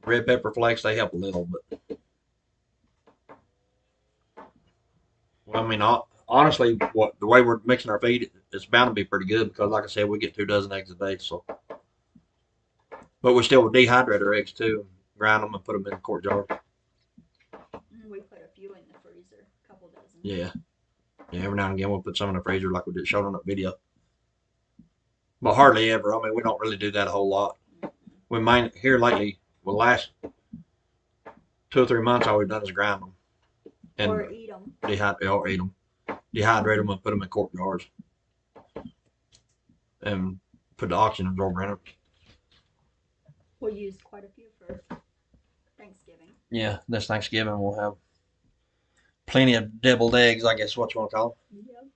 red pepper flakes, they help a little, but well, I mean, honestly, the way we're mixing our feed, it's bound to be pretty good because, like I said, we get 2 dozen eggs a day. So, but we still dehydrate our eggs too, grind them and put them in quart jars. We put a few in the freezer, a couple dozen. Yeah. Every now and again we'll put some in the freezer, like we did showed on that video. But hardly ever. I mean, we don't really do that a whole lot. We might here lately. Well, last 2 or 3 months, all we've done is grind them and or eat them. Eat them, dehydrate them, and put them in quart jars, and put the oxygen absorber in them. We'll use quite a few for Thanksgiving. Yeah, this Thanksgiving we'll have plenty of deviled eggs, I guess is what you want to call them. Yep.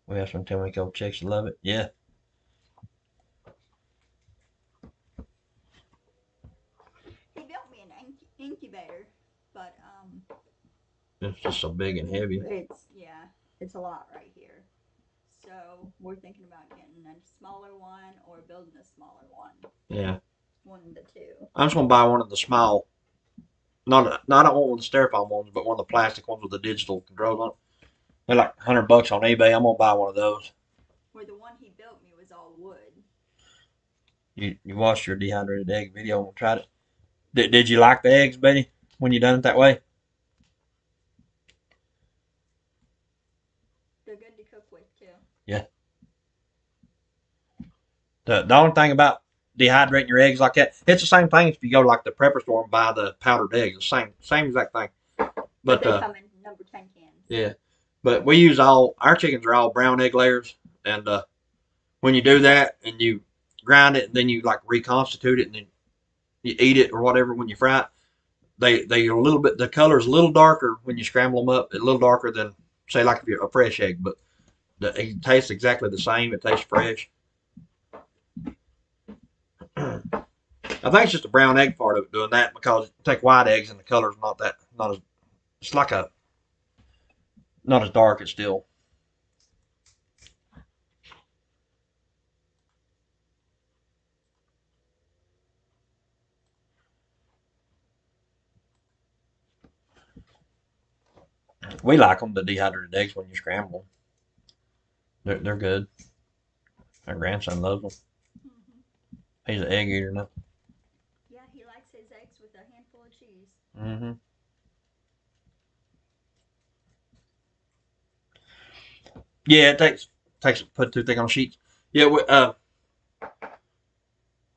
We have some Timmy-Co chicks that love it. Yeah. He built me an incubator, but it's just so big and heavy. It's a lot right here. So we're thinking about getting a smaller one or building a smaller one. Yeah. One of the two. I'm just gonna buy one of the small. Not I don't want one of the styrofoam ones, but one of the plastic ones with the digital controls on it. They're like $100 on eBay. I'm gonna buy one of those. Where the one he built me was all wood. You watched your dehydrated egg video and tried it? Did you like the eggs, Betty, when you done it that way? They're good to cook with too. Yeah. The only thing about dehydrating your eggs like that, it's the same thing if you go to like the prepper store and buy the powdered eggs. The same exact thing. But But they come in number 10 cans. yeah. But we use our chickens are all brown egg layers, and when you do that and you grind it and then you like reconstitute it and then you eat it or whatever when you fry it, they are a little bit the color's a little darker when you scramble them up, a little darker than say like if you're a fresh egg, but it tastes exactly the same. It tastes fresh. I think it's just the brown egg part of it doing that because you take white eggs and the color's not as it's like a not as dark. It's still we like them the dehydrated eggs when you scramble them. They're good. My grandson loves them. Mm-hmm. He's an egg eater now. Yeah, he likes his eggs with a handful of cheese. Mm-hmm. Yeah, it takes put too thick on sheets. Yeah,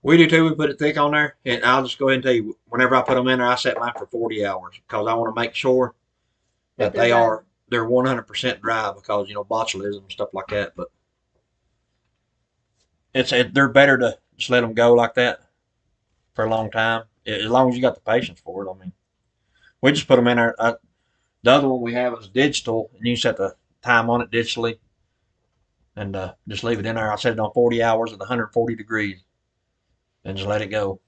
we do too. We put it thick on there, and I'll just go ahead and tell you. Whenever I put them in there, I set mine for 40 hours because I want to make sure that they're 100% dry because botulism and stuff like that. But they're better to just let them go like that for a long time as long as you got the patience for it. I mean, we just put them in there. The other one we have is digital, and you set the time on it digitally, and just leave it in there. I set it on 40 hours at 140 degrees, and just let it go.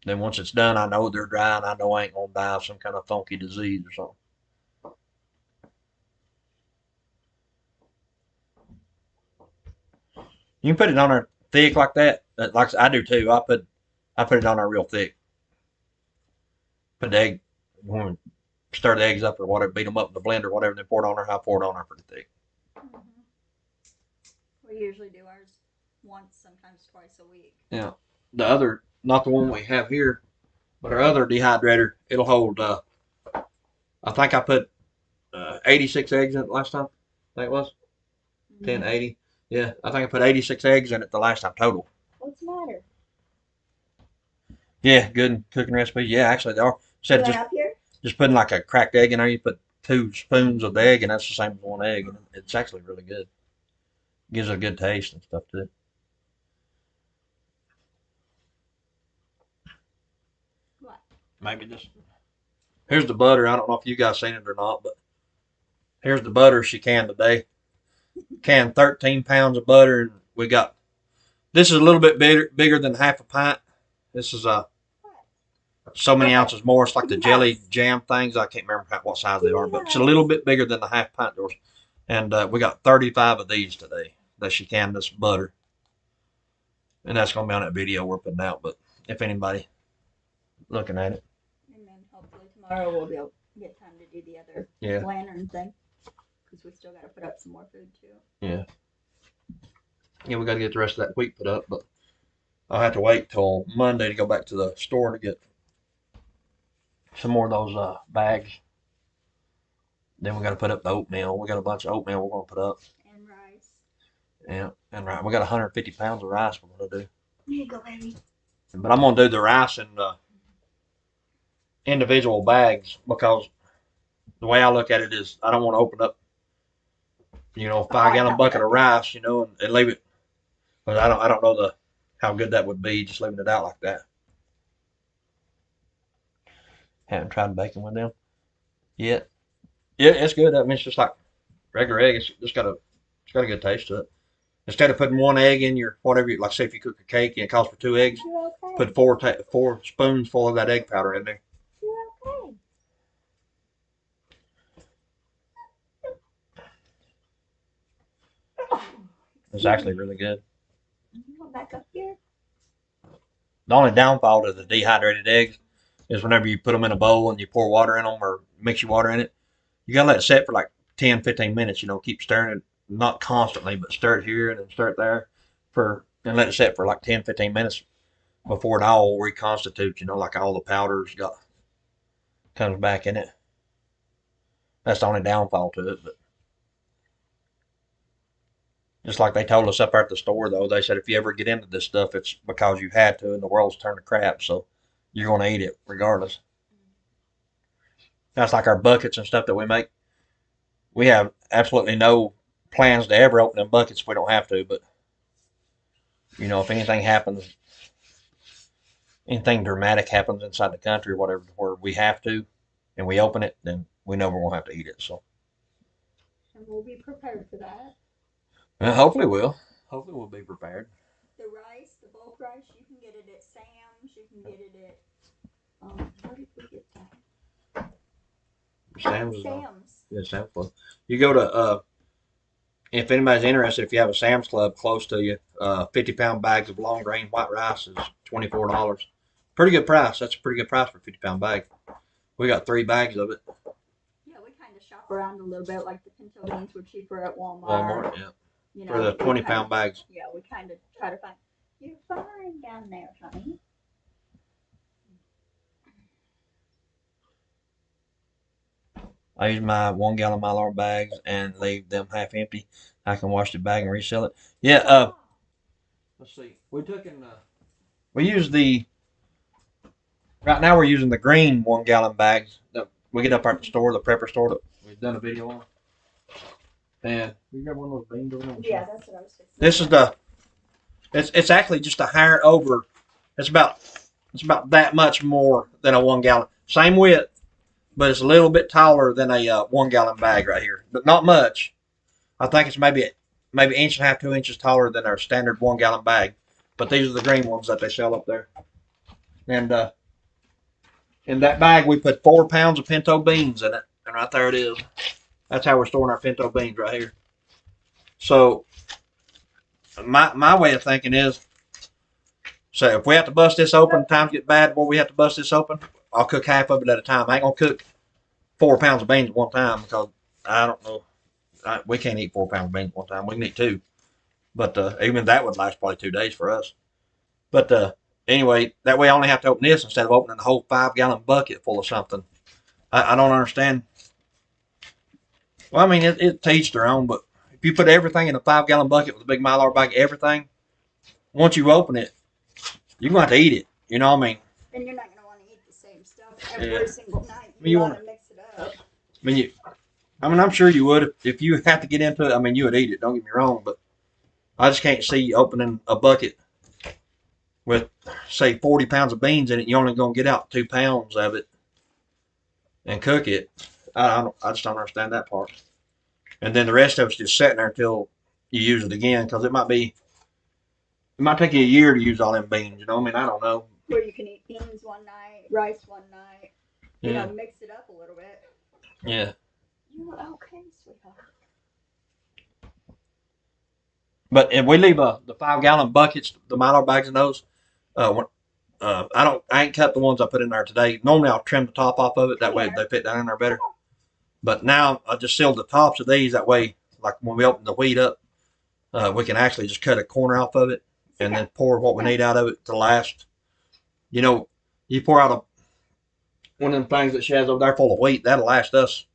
Then once it's done, I know they're dry, and I know I ain't gonna die of some kind of funky disease or something. You can put it on there thick like that, like I do too. I put it on there real thick. Put the egg, when we stir the eggs up or whatever, beat them up in the blender or whatever, then pour it on there. I pour it on there pretty thick. Mm-hmm. We usually do ours once, sometimes twice a week. Yeah. The other, not the one we have here, but our other dehydrator, it'll hold. I think I put 86 eggs in it last time. I think it was Mm-hmm. 1080. Yeah, I think I put 86 eggs in it the last time total. What's the matter? Yeah, good cooking recipes. Yeah, actually they are. Instead of just putting like a cracked egg in there, you put 2 spoons of the egg, and that's the same as one egg, and it's actually really good. Gives it a good taste and stuff too. What? Maybe this. Here's the butter. I don't know if you guys seen it or not, but here's the butter she canned today. Canned 13 pounds of butter, and we got. This is a little bit bigger than half a pint. This is so many ounces more. It's like the jelly jam things. I can't remember what size they are, but it's a little bit bigger than the half pint doors. And we got 35 of these today that she canned this butter. And that's going to be on that video we're putting out. But if anybody looking at it. And then hopefully tomorrow we'll be able to get time to do the other lantern thing. Because we still got to put up some more food too. Yeah. Yeah, we got to get the rest of that wheat put up. But I'll have to wait till Monday to go back to the store to get some more of those bags. Then we got to put up the oatmeal. We got a bunch of oatmeal we're going to put up. And rice. Yeah, and right. We got 150 pounds of rice we're going to do. Here you go, baby. But I'm going to do the rice in individual bags because the way I look at it is I don't want to open up, 5-gallon bucket of rice, and leave it. But I don't know how good that would be just leaving it out like that. Haven't tried baking with them yet. Yeah, it's good. I mean, it's just like regular egg. It's got a good taste to it. Instead of putting one egg in your whatever, like say if you cook a cake and it calls for 2 eggs, put 4 spoons full of that egg powder in there. You're okay. It's actually really good. You go back up here. The only downfall to the dehydrated eggs is whenever you put them in a bowl and you pour water in them or mix your water in it, you gotta let it set for like 10, 15 minutes. Keep stirring it, not constantly, but stir it here and then stir it there and let it set for like 10, 15 minutes. before it all reconstitutes. You know, like all the powders comes back in it. That's the only downfall to it. But just like they told us up there at the store, though, they said if you ever get into this stuff, it's because you had to, and the world's turned to crap. So you're going to eat it regardless. That's like our buckets and stuff that we make. We have absolutely no plans to ever open them buckets if we don't have to. But you know, if anything happens, anything dramatic happens inside the country or whatever, where we have to, and we open it, then we know we're gonna have to eat it. So, and we'll be prepared for that. hopefully we'll be prepared. The rice, the bulk rice, you can get it at Sam's. You can get it at where did we get that? Sam's. Sam's. Yeah, Sam's Club. You go to if anybody's interested, if you have a Sam's Club close to you, 50-pound bags of long grain white rice is $24. Pretty good price. That's a pretty good price for a 50-pound bag. We got 3 bags of it. Yeah, we kind of shop around a little bit. Like the pinto beans were cheaper at Walmart. Walmart, yeah. You know, for the 20-pound bags. Yeah, we kind of try to find. You're fine down there, honey. I use my 1-gallon Mylar bags and leave them half empty. I can wash the bag and resell it. Yeah. Let's see. We use the. Right now we're using the green 1-gallon bags that we get up at the store, the prepper store that we've done a video on. And you got one of those beans over there? Yeah, that's what I was saying. This is the. It's actually just a hair over. It's about that much more than a 1-gallon. Same width, but it's a little bit taller than a 1-gallon bag right here, but not much. I think it's maybe inch and a half, 2 inches taller than our standard 1-gallon bag. But these are the green ones that they sell up there. And in that bag, we put 4 pounds of pinto beans in it, and right there it is. That's how we're storing our pinto beans right here. So my way of thinking is, so if we have to bust this open, times get bad where we have to bust this open, I'll cook half of it at a time. I ain't gonna cook 4 pounds of beans at one time because I don't know. We can't eat 4 pounds of beans at one time. We can eat 2, but even that would last probably 2 days for us. But anyway, that way I only have to open this instead of opening the whole 5-gallon bucket full of something. I don't understand. Well, I mean, it to each their own, but if you put everything in a 5-gallon bucket with a big Mylar bag, everything, once you open it, you're going to have to eat it. You know what I mean? And you're not going to want to eat the same stuff every single night. You want to mix it up. I'm sure you would if you have to get into it. I mean, you would eat it. Don't get me wrong, but I just can't see opening a bucket with, say, 40 pounds of beans in it. You're only going to get out 2 pounds of it and cook it. I just don't understand that part. And then the rest of it's just sitting there until you use it again, because it might take you a year to use all them beans. You know, I mean, I don't know. Where you can eat beans one night, rice one night. You know, mix it up a little bit. Yeah. You're okay, sweetheart. But if we leave the 5-gallon buckets, the Mylar bags in those, I ain't cut the ones I put in there today. Normally I'll trim the top off of it. That way they fit down in there better. But now I just sealed the tops of these. That way, like when we open the wheat up, we can actually just cut a corner off of it and then pour what we need out of it to last. You know, you pour out one of them things that she has over there full of wheat, that'll last us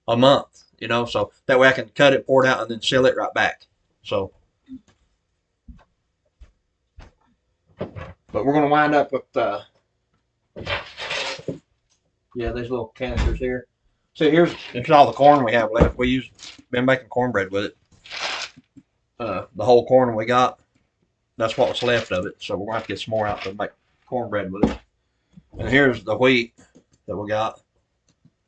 a month. You know, so that way I can cut it, pour it out, and then seal it right back. So, but we're going to wind up with, these little canisters here. So here's all the corn we have left. We've been making cornbread with it. The whole corn we got, that's what's left of it. So we're going to have to get some more out to make cornbread with it. And here's the wheat that we got.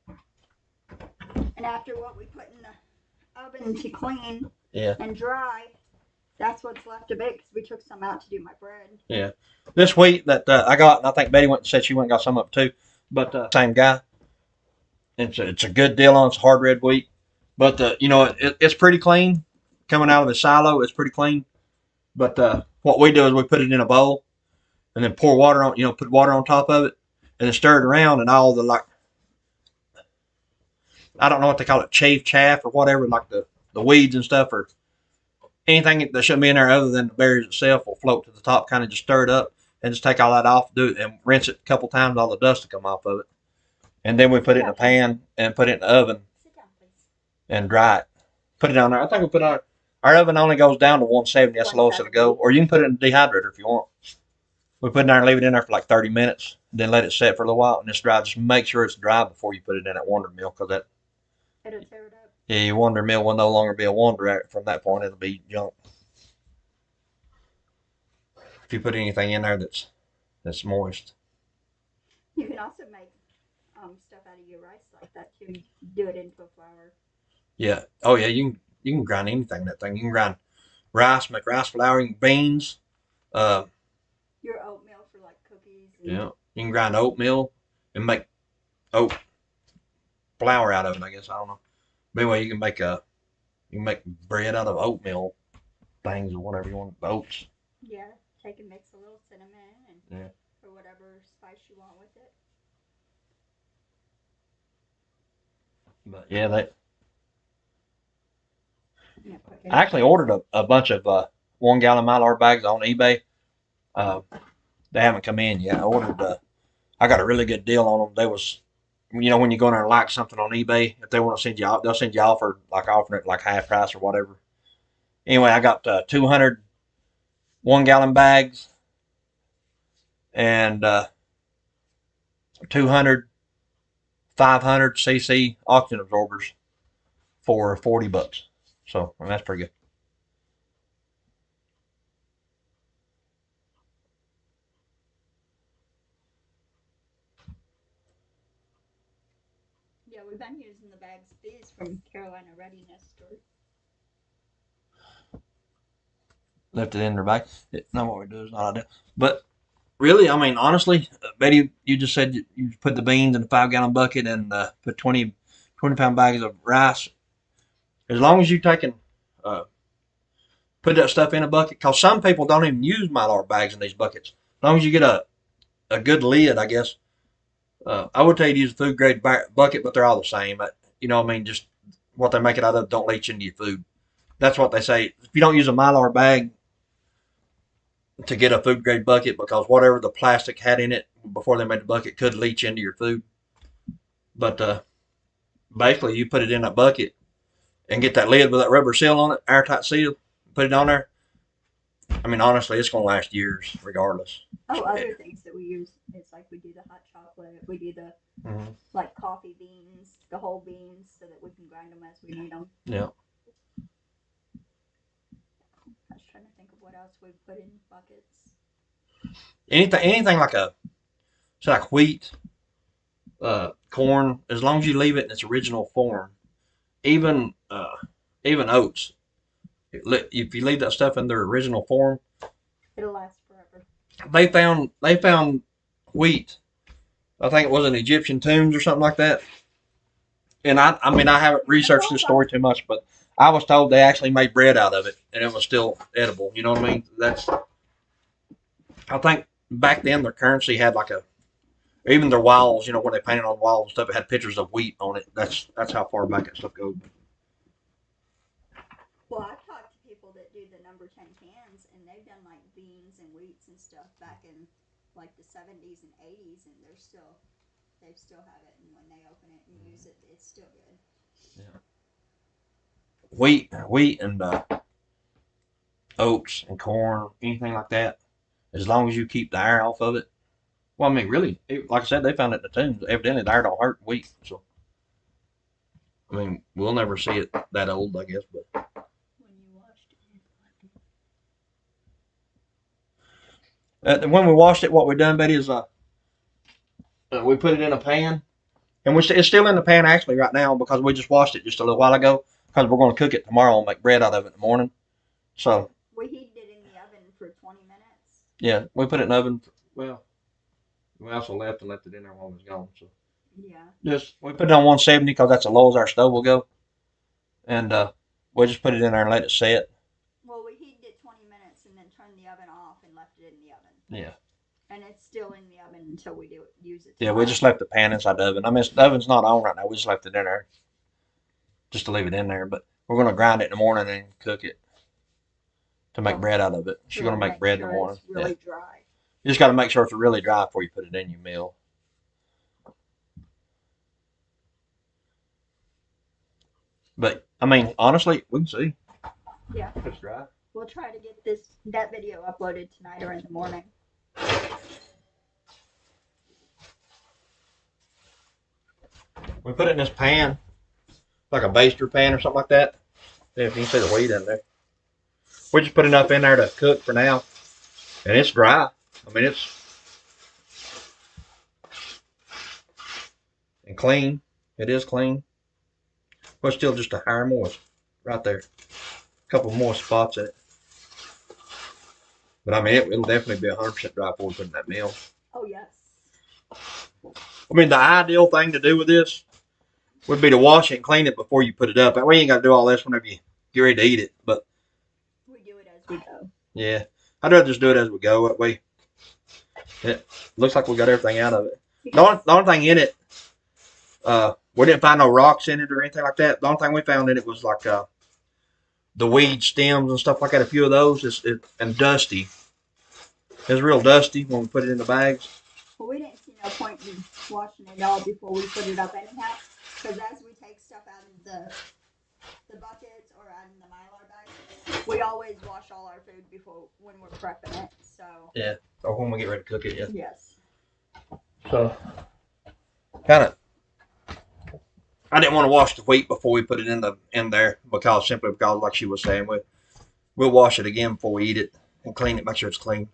And after what we put in the oven to clean Yeah. and dry, that's what's left of it, because we took some out to do my bread. Yeah. This wheat that I got, and I think Betty went and said she went and got some of it too, but same guy. It's a good deal on. It's hard red wheat, but you know, it's pretty clean coming out of the silo. It's pretty clean. But what we do is we put it in a bowl and then pour water on. You know, put water on top of it and then stir it around, and all the I don't know what they call it, chaff or whatever, like the weeds and stuff, or anything that shouldn't be in there other than the berries itself will float to the top. Kind of just stir it up, and just take all that off, do it, and rinse it a couple times, all the dust will come off of it. And then we put it in a pan and put it in the oven and dry it. Put it on there. I think we put our oven only goes down to 170. That's the lowest it'll go. Or you can put it in the dehydrator if you want. We put it in there and leave it in there for like 30 minutes. Then let it set for a little while and it's dry. Just make sure it's dry before you put it in that Wonder Meal because it'll tear it up. Yeah, your Wonder Meal will no longer be a Wonder from that point. It'll be junk. If you put anything in there that's moist. You can also make stuff out of your rice like that too. Do it into a flour. Yeah. Oh yeah. You can grind anything in that thing. You can grind rice, make rice flour, beans. Your oatmeal for like cookies. Yeah. You can grind oatmeal and make oat flour out of it. I guess I don't know. But anyway, you can make bread out of oatmeal things or whatever you want. Oats. Yeah. Take and mix a little cinnamon and or whatever spice you want with it. But yeah, I actually ordered a bunch of 1 gallon Mylar bags on eBay. They haven't come in yet. I got a really good deal on them. They was, when you go in there and like something on eBay, if they want to send you off, they'll send you off for like offering it like half price or whatever. Anyway, I got 200 1 gallon bags and 200 500 cc oxygen absorbers for $40. So that's pretty good. Yeah, we've been using the bags these from Carolina Readiness Store. Left it in their bag. Not what we do is not ideal. But really, I mean, honestly, Betty, you just said you put the beans in a 5 gallon bucket and put 20-pound bags of rice. As long as you take and put that stuff in a bucket, because some people don't even use Mylar bags in these buckets. As long as you get a good lid, I guess. I would tell you to use a food grade bucket, but they're all the same. Just what they make it out of don't leach into your food. That's what they say. If you don't use a Mylar bag to get a food grade bucket, because whatever the plastic had in it before they made the bucket could leach into your food. But basically, you put it in a bucket and get that lid with that rubber seal on it, airtight seal, put it on there. I mean, honestly, it's going to last years regardless. Oh, other things that we use is like we do the hot chocolate, we do the like coffee beans, the whole beans, so that we can grind them as we need them. Yeah. I was trying to think of what else we put in buckets. Anything like wheat, corn, as long as you leave it in its original form, even oats. If you leave that stuff in their original form, it'll last forever. They found wheat. I think it was in Egyptian tombs or something like that. And I mean, I haven't researched this story too much, but I was told they actually made bread out of it, and it was still edible. You know what I mean? I think back then their currency had even their walls. When they painted on walls and stuff, it had pictures of wheat on it. That's how far back that stuff goes. Well, I've talked to people that do the number 10 cans, and they've done like beans and wheats and stuff back in like the 70s and 80s, and they still have it, and when they open it and use it, it's still good. Yeah. Wheat and oats and corn, anything like that, as long as you keep the air off of it. Well, I mean, really, like I said, they found it in the tombs. Evidently, the air don't hurt wheat. So, I mean, we'll never see it that old, I guess. But when you washed it, when we washed it, what we done, Betty, is we put it in a pan, and it's still in the pan actually right now because we just washed it just a little while ago because we're going to cook it tomorrow and make bread out of it in the morning. So we heated it in the oven for 20 minutes. Yeah, we put it in the oven. Well, we also left it in there while it was gone. So yeah, we put it on 170 because that's as low as our stove will go, and we just put it in there and let it set. Well, we heated it 20 minutes and then turned the oven off and left it in the oven. Yeah. And it's still in the oven until we use it. Yeah, we just left the pan inside the oven. I mean, the oven's not on right now. We just left it in there just to leave it in there. But we're going to grind it in the morning and cook it to make bread out of it. She's going to make bread in the morning. It's really dry. You just got to make sure it's really dry before you put it in your meal. But I mean, honestly, we can see. Yeah. If it's dry. We'll try to get that video uploaded tonight or in the morning. We put it in this pan, like a baster pan or something like that. If you can see the wheat in there. We just put enough in there to cook for now. And it's dry. I mean, it's and clean. It is clean. But still just a higher moist right there. A couple more spots in it. But I mean, it'll definitely be 100% dry before we put in that meal. Oh, yes. I mean, the ideal thing to do with this would be to wash it and clean it before you put it up. That way you ain't got to do all this whenever you get ready to eat it. But we do it as we go. Yeah, I'd rather just do it as we go. That way it looks like we got everything out of it. The only thing in it, we didn't find no rocks in it or anything like that. The only thing we found in it was like the weed stems and stuff like that. A few of those, and dusty. It was real dusty when we put it in the bags. Well, we didn't see no point in washing it all before we put it up anyhow. Because as we take stuff out of the buckets or out in the Mylar bags, we always wash all our food when we're prepping it. So yeah, or when we get ready to cook it. Yeah. Yes. So kind of, I didn't want to wash the wheat before we put it in there because like she was saying, we'll wash it again before we eat it and clean it, make sure it's clean.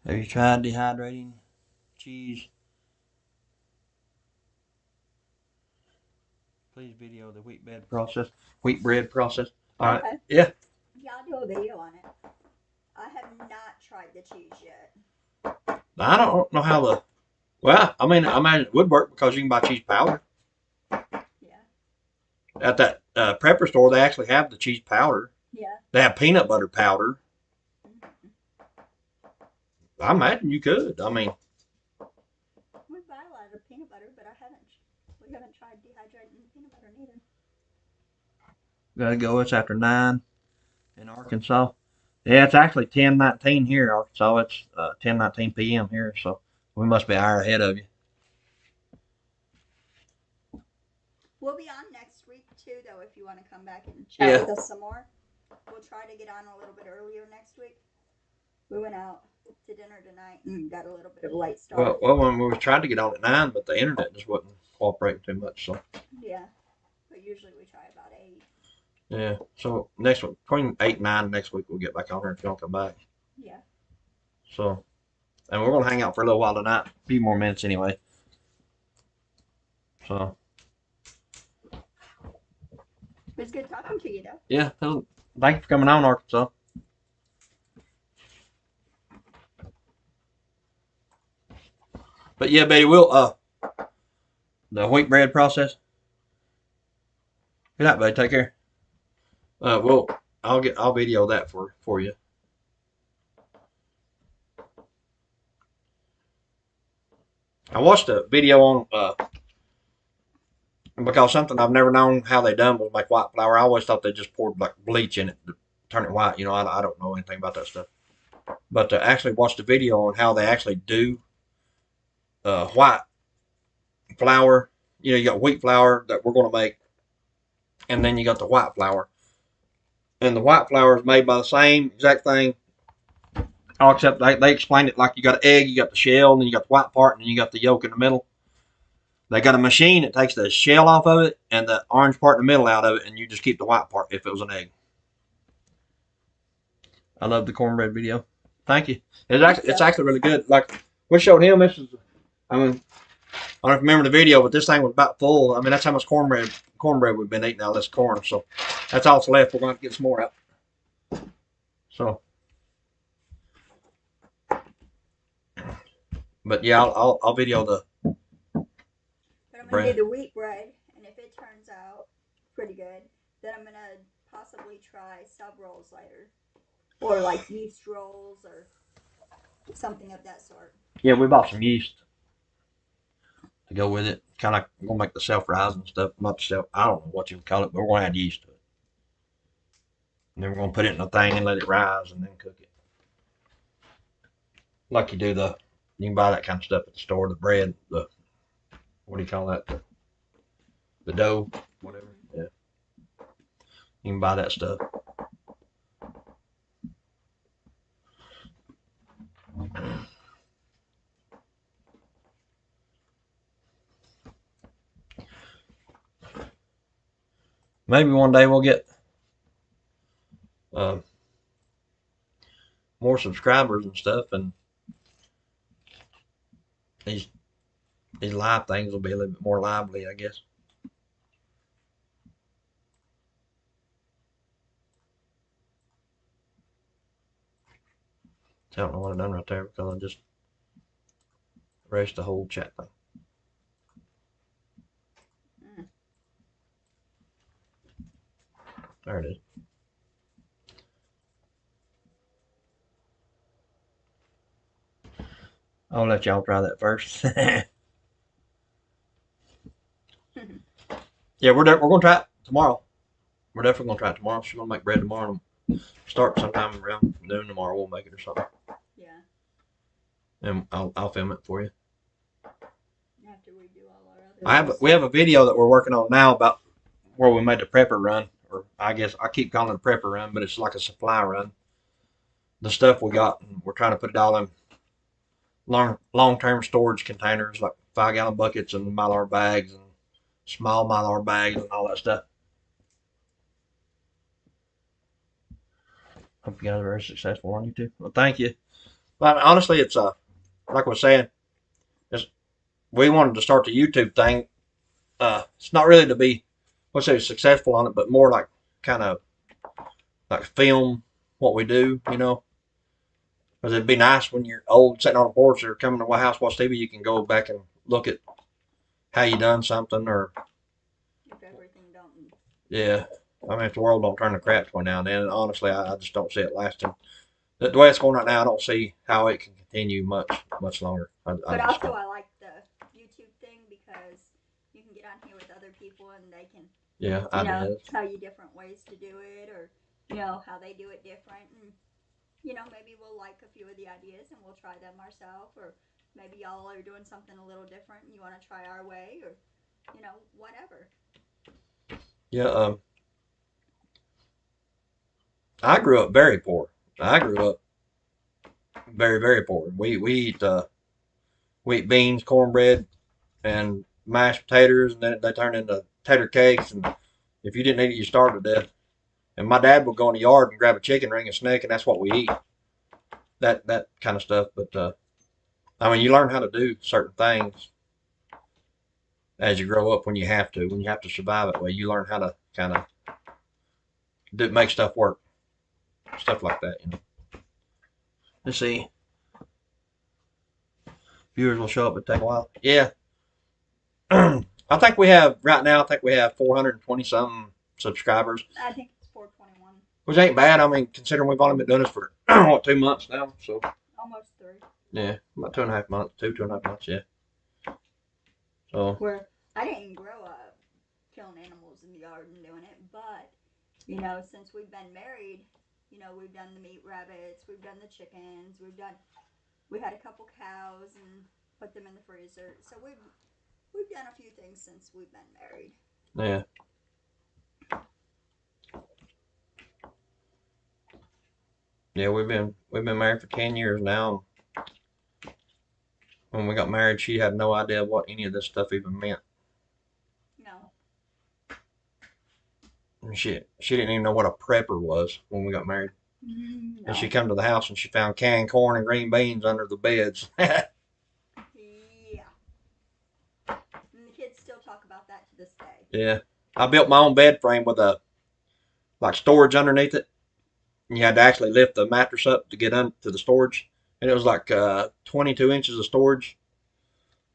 Have you tried dehydrating cheese? Please video the wheat bread process. All right. Okay. Yeah. Yeah, I'll do a video on it. I have not tried the cheese yet. I don't know how the. Well, I mean, I imagine it would work because you can buy cheese powder. Yeah. At that prepper store, they actually have the cheese powder. Yeah. They have peanut butter powder. Mm-hmm. I imagine you could. I mean, we buy a lot of peanut butter, but we haven't tried dehydrating the peanut butter neither. Gotta go. It's after 9 in Arkansas. Yeah, it's actually 10:19 here, Arkansas. It's 10:19 p.m. here, so we must be an hour ahead of you. We'll be on next week too, though. If you want to come back and chat with us some more, we'll try to get on a little bit earlier next week. We went out to dinner tonight and got a little bit of a late start. Well, when we tried to get on at 9, but the internet just wasn't cooperating too much. So yeah, but usually we try about 8. Yeah. So next week, between 8 and 9 next week, we'll get back on here if you don't come back. Yeah. So, and we're gonna hang out for a little while tonight, a few more minutes anyway. So. It was good talking to you, though. Yeah. Thank you for coming on, Arkansas. But yeah, Betty, we'll the wheat bread process. Good night, buddy. Take care. I'll video that for you. I watched a video on because something I've never known how they done was make white flour. I always thought they just poured like bleach in it to turn it white. You know, I don't know anything about that stuff. But to actually watch the video on how they actually do white flour. You know, you got wheat flour that we're going to make, and then you got the white flour. And the white flour is made by the same exact thing, all except they explained it like you got an egg, you got the shell, and then you got the white part, and then you got the yolk in the middle. They got a machine that takes the shell off of it and the orange part in the middle out of it, and you just keep the white part if it was an egg. I love the cornbread video. Thank you. It's actually really good. Like we showed him, this is, I mean, I don't remember the video, but this thing was about full. I mean, that's how much cornbread we've been eating out of this corn. So that's all that's left. We're going to get some more out. So, but yeah, I'll video the. But I'm gonna do the wheat bread, and if it turns out pretty good, then I'm gonna possibly try sub rolls later, or like yeast rolls or something of that sort. Yeah, we bought some yeast to go with it. Kind of gonna make the self-rising stuff. Not self. I don't know what you would call it, but we're gonna add yeast to it. And then we're gonna put it in a thing and let it rise, and then cook it. Like you do the. You can buy that kind of stuff at the store. The bread, the what do you call that? The dough, whatever. Mm-hmm. Yeah, you can buy that stuff. Maybe one day we'll get uh, more subscribers and stuff, and these these live things will be a little bit more lively, I guess. I don't know what I done right there because I just erased the whole chat thing. Mm. There it is. I'll let y'all try that first. Yeah, we're gonna try it tomorrow. We're definitely gonna try it tomorrow. She's gonna make bread tomorrow. Start sometime around noon tomorrow. We'll make it or something. Yeah. And I'll film it for you. After we do all our other. We have a video that we're working on now about where we made the prepper run, or I guess I keep calling it a prepper run, but it's like a supply run. The stuff we got, and we're trying to put it all in long term storage containers, like 5 gallon buckets and mylar bags and small mylar bags and all that stuff. Hope you guys are very successful on YouTube. Well, thank you. But honestly, it's like I was saying, we wanted to start the YouTube thing. It's not really to be, let's say, successful on it, but more like kind of like film what we do, you know. Because it'd be nice when you're old, sitting on a porch or coming to White House watch TV, you can go back and look at how you done something, or if everything don't. yeah. I mean, if the world don't turn to crap between now and then, and honestly, I just don't see it lasting. The way it's going right now, I don't see how it can continue much longer. But also, I like the YouTube thing because you can get on here with other people and they can, yeah, know, tell you different ways to do it, or how they do it different, and maybe we'll like a few of the ideas and we'll try them ourselves, or maybe y'all are doing something a little different and you want to try our way, or whatever. Yeah. I grew up very poor. I grew up very poor. We eat beans, cornbread, and mashed potatoes, and then they turned into tater cakes. And if you didn't eat it, you starved to death. And my dad would go in the yard and grab a chicken, ring a snake, and that's what we eat. That kind of stuff. But I mean, you learn how to do certain things as you grow up when you have to. When you have to survive that way, you learn how to kind of make stuff work, stuff like that. Let's see. Viewers will show up, but take a while. Yeah. I think we have right now. I think we have 420 something subscribers. I think it's 421. Which ain't bad. I mean, considering we've only been doing this for what 2 months now, so almost 3. Yeah, about 2.5 months, 2.5 months, yeah. So where I didn't grow up killing animals in the yard and doing it, but since we've been married, we've done the meat rabbits, we've done the chickens, we had a couple cows and put them in the freezer. So we've done a few things since we've been married. Yeah. Yeah, we've been married for 10 years now. When we got married, she had no idea what any of this stuff even meant. No. She didn't even know what a prepper was when we got married. No. And she come to the house and she found canned corn and green beans under the beds. Yeah. And the kids still talk about that to this day. Yeah. I built my own bed frame with a storage underneath it. And you had to actually lift the mattress up to get into the storage. And it was like 22 inches of storage.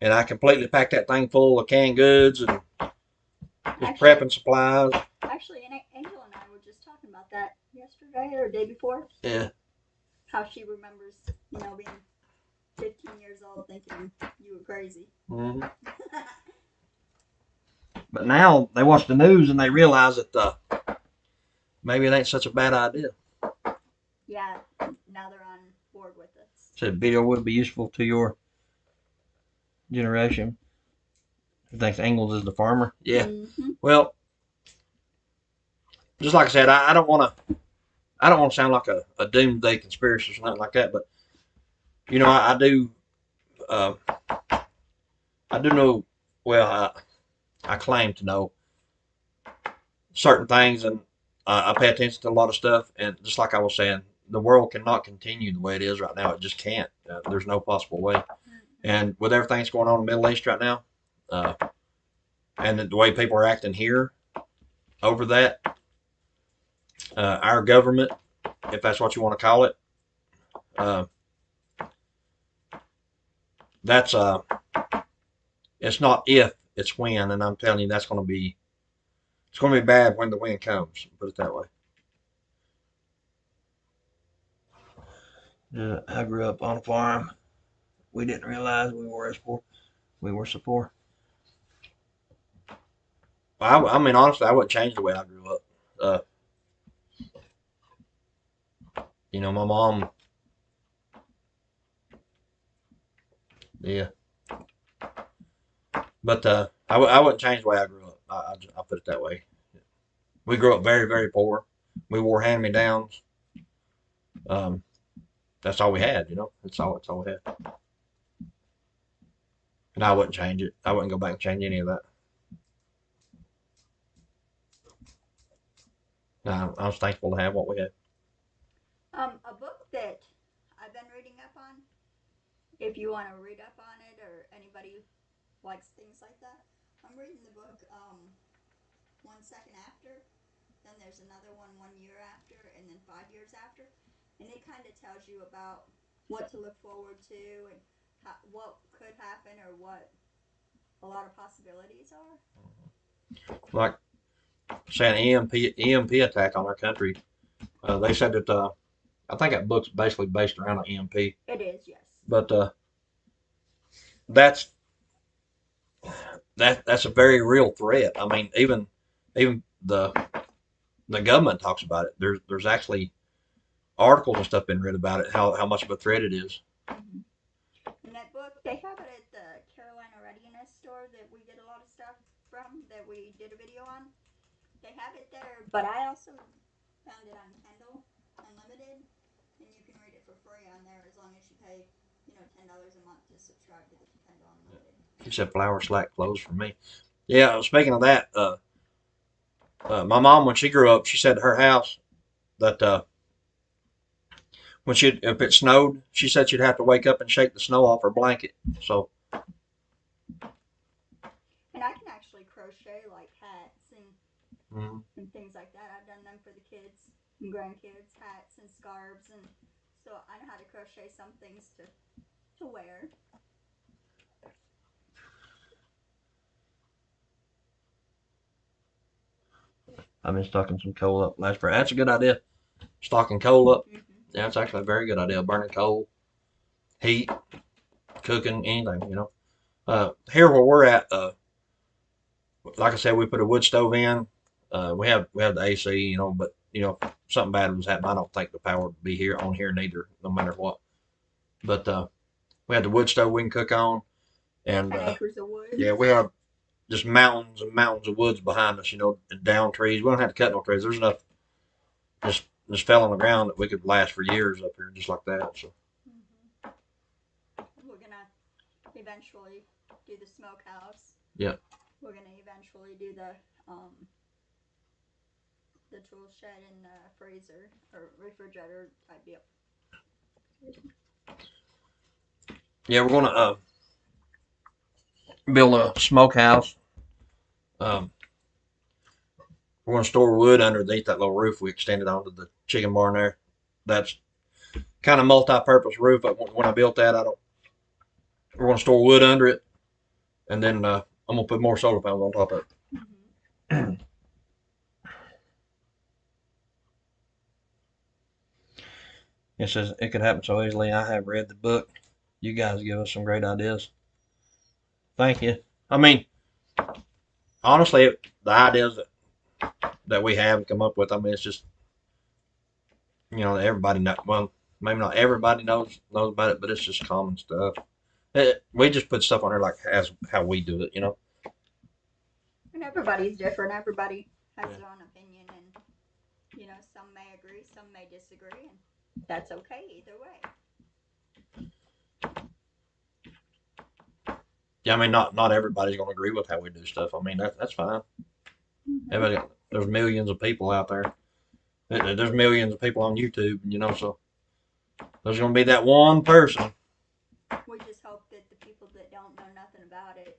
and I completely packed that thing full of canned goods and just prepping supplies. Actually, Angel and I were just talking about that yesterday or day before. Yeah. How she remembers, being 15 years old thinking you were crazy. Mm-hmm. But now they watch the news and they realize that maybe it ain't such a bad idea. Yeah, now they're on board with it. So the video would be useful to your generation. Who thinks Ingalls is the farmer? Yeah. Mm-hmm. Well, just like I said, I don't want to sound like a doomsday conspiracy or something like that, but I do. Uh, I do know. Well, I claim to know certain things, and I pay attention to a lot of stuff. And just like I was saying, the world cannot continue the way it is right now. It just can't. There's no possible way. And with everything that's going on in the Middle East right now, and the way people are acting here over that, our government, if that's what you want to call it, uh, that's it's not if, it's when. And I'm telling you, it's going to be bad when the wind comes. Put it that way. Yeah, I grew up on a farm. We didn't realize we were as poor. We were so poor. I mean, honestly, I wouldn't change the way I grew up. Uh, my mom, yeah. But I wouldn't change the way I grew up. I'll put it that way. We grew up very, very poor. We wore hand-me-downs. Um, that's all we had, That's all we had. And I wouldn't change it. I wouldn't go back and change any of that. No, I was thankful to have what we had. A book that I've been reading up on, if you want to read up on it or anybody likes things like that, I'm reading the book 1 second after. Then there's another 1 year after, and then 5 years after, and it kind of tells you about what to look forward to and what could happen or what a lot of possibilities are. Like saying EMP attack on our country. They said that I think that book's basically based around an EMP. It is, yes. But that's that's a very real threat. I mean, even the government talks about it. There's actually articles and stuff been read about it. How much of a threat it is. Mm-hmm. In that book, they have it at the Carolina Readiness store that we get a lot of stuff from, that we did a video on. They have it there, but I also found it on Kindle Unlimited, and you can read it for free on there as long as you pay, $10 a month to subscribe to the Kindle Unlimited. He said flour slack clothes for me. Yeah, speaking of that, my mom, when she grew up, she said her house that if it snowed, she said she'd have to wake up and shake the snow off her blanket. So. And I can actually crochet like hats and things like that. I've done them for the kids and grandkids, hats and scarves, and so I know how to crochet some things to wear. I've been stocking some coal up last spring. That's a good idea. Stocking coal up. Mm-hmm. Yeah, it's actually a very good idea. Burning coal, heat, cooking, anything, Here where we're at, like I said, we put a wood stove in. We have the AC, but something bad was happening. I don't think the power would be here on here neither, no matter what. But we have the wood stove we can cook on, and 10 acres of wood. Yeah, we have just mountains and mountains of woods behind us, and down trees. We don't have to cut no trees. There's enough just fell on the ground that we could last for years up here, just like that. So. We're gonna eventually do the smokehouse. Yeah. We're gonna eventually do the tool shed and freezer or refrigerator type deal. Yeah, we're gonna build a smokehouse. We're gonna store wood underneath that little roof we extended onto the chicken barn there. That's kind of multi-purpose roof. When I built that, we're gonna store wood under it, and then I'm gonna put more solar panels on top of it. Mm-hmm. It says it could happen so easily. I have read the book. You guys give us some great ideas. Thank you. I mean, honestly, the ideas that we have come up with, I mean, it's just everybody know. Well, maybe not everybody knows about it, but it's just common stuff. We just put stuff on there like as how we do it. And everybody's different. Everybody has Yeah. their own opinion, and some may agree, some may disagree, and that's okay either way. Yeah, I mean, not everybody's gonna agree with how we do stuff. I mean, that's fine. Mm-hmm. There's millions of people out there. There's millions of people on YouTube, so there's gonna be that one person. We just hope that the people that don't know nothing about it,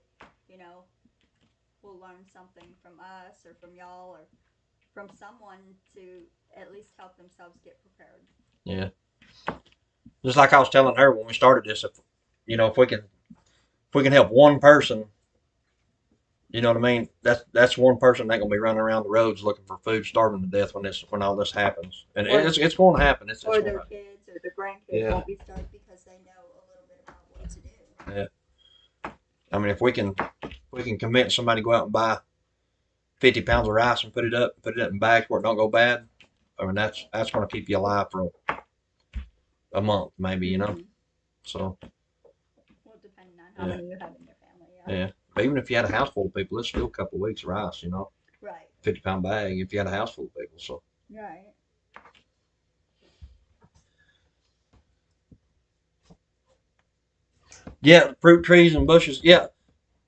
will learn something from us or from y'all or from someone to at least help themselves get prepared. Yeah. Just like I was telling her when we started this, if we can help one person, you know what I mean. That's one person that gonna be running around the roads looking for food, starving to death when all this happens, and Or, it's going to happen. It's or going to their happen. kids or their grandkids Yeah. won't be starved because they know a little bit about what to do. Yeah. I mean, if we can convince somebody to go out and buy 50 pounds of rice and put it up in bags where it don't go bad, I mean that's going to keep you alive for a month maybe. Mm-hmm. So Well, depending on how yeah, many you have in your family, yeah. yeah. But even if you had a house full of people, it's still a couple of weeks of rice. Right. 50-pound bag if you had a house full of people. So Right. yeah, fruit trees and bushes. Yeah,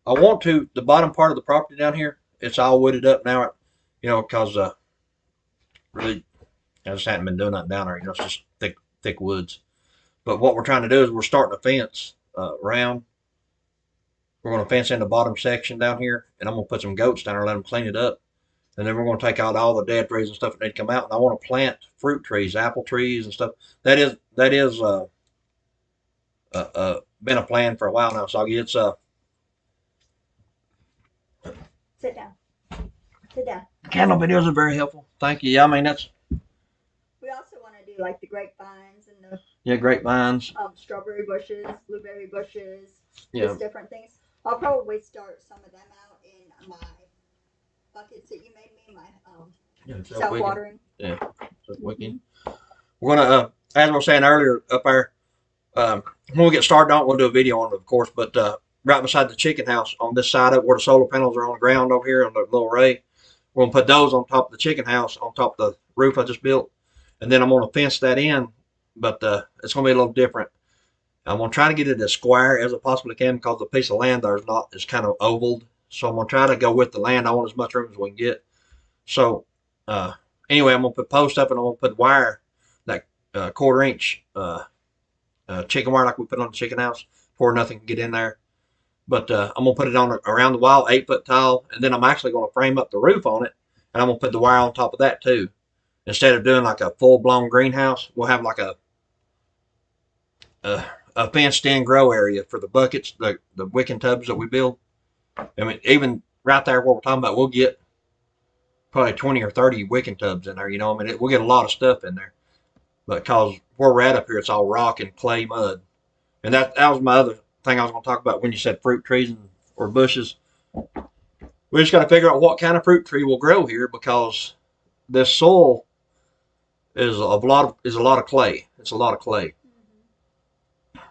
I want to. The bottom part of the property down here, it's all wooded up now. Because really, I just hadn't been doing that down there. It's just thick woods. But what we're trying to do is we're starting a fence around. We're going to fence in the bottom section down here, and I'm going to put some goats down there, let them clean it up, and then we're going to take out all the dead trees and stuff that need to come out. And I want to plant fruit trees, apple trees, and stuff. That is been a plan for a while now. So it's Sit down. Sit down. candle videos are very helpful. Thank you. Yeah, I mean that's We also want to do like the grapevines and the grapevines. strawberry bushes, blueberry bushes, Yeah, just different things. I'll probably start some of them out in my buckets that you made me, my self-watering. Yeah, so we can. Mm-hmm. We're gonna, as I was saying earlier, up there. When we get started on it, we'll do a video on it, of course. But right beside the chicken house, on this side of where the solar panels are on the ground over here on the little array, we're gonna put those on top of the chicken house, on top of the roof I just built, and then I'm gonna fence that in. But it's gonna be a little different. I'm gonna try to get it as square as I possibly can because the piece of land there is kind of ovaled. So I'm gonna try to go with the land. I want as much room as we can get. So anyway, I'm gonna put posts up and I'm gonna put wire, like quarter-inch chicken wire like we put on the chicken house, where nothing can get in there. But I'm gonna put it on around the wall, 8 foot tall, and then I'm actually gonna frame up the roof on it, and I'm gonna put the wire on top of that too. Instead of doing like a full blown greenhouse, we'll have like a fenced in grow area for the buckets, the wicking tubs that we build. I mean, even right there, what we're talking about, we'll get probably 20 or 30 wicking tubs in there. I mean, we'll get a lot of stuff in there. But because where we're at up here, it's all rock and clay mud. And that was my other thing I was going to talk about when you said fruit trees or bushes. We just got to figure out what kind of fruit tree will grow here because this soil is a lot of clay. It's a lot of clay. Mm-hmm.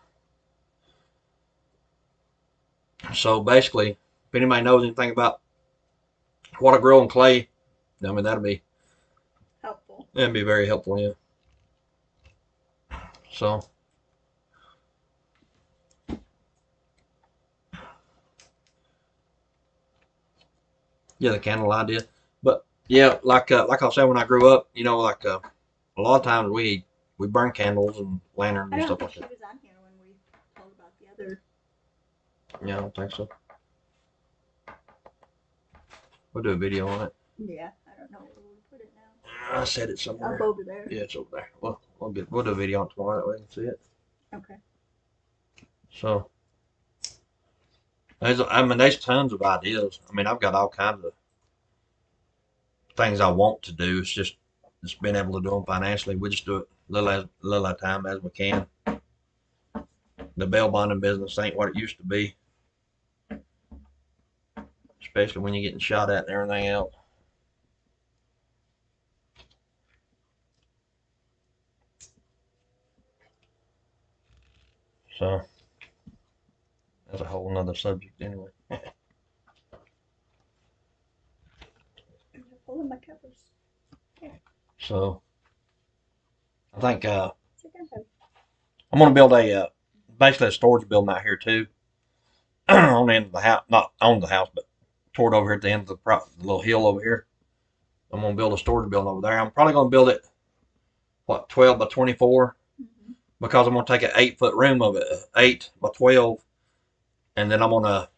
So basically, if anybody knows anything about what to grow in clay, I mean Helpful. that'd be very helpful. Yeah. So yeah, the candle idea. But yeah, like I said, when I grew up, a lot of times we burn candles and lanterns I and don't stuff think like she that. was on here when we told about the other. Yeah, I don't think so. We'll do a video on it. Yeah, I don't know where we put it now. I said it somewhere. Up over there. Yeah, it's over there. Well, we'll do a video on it tomorrow that way we can see it. Okay. So There's tons of ideas. I mean, I've got all kinds of things I want to do. It's just being able to do them financially. We just do it little at a time as we can. The bail bonding business ain't what it used to be, especially when you're getting shot at and everything else. So that's a whole nother subject anyway. Pulling my covers. So I think I'm gonna build a basically a storage building out here too, on the end of the house, not on the house, but toward over here at the end of the little hill over here. I'm gonna build a storage building over there. I'm probably gonna build it 12 by 24, because I'm gonna take an 8-foot room of it, 8 by 12, and then I'm gonna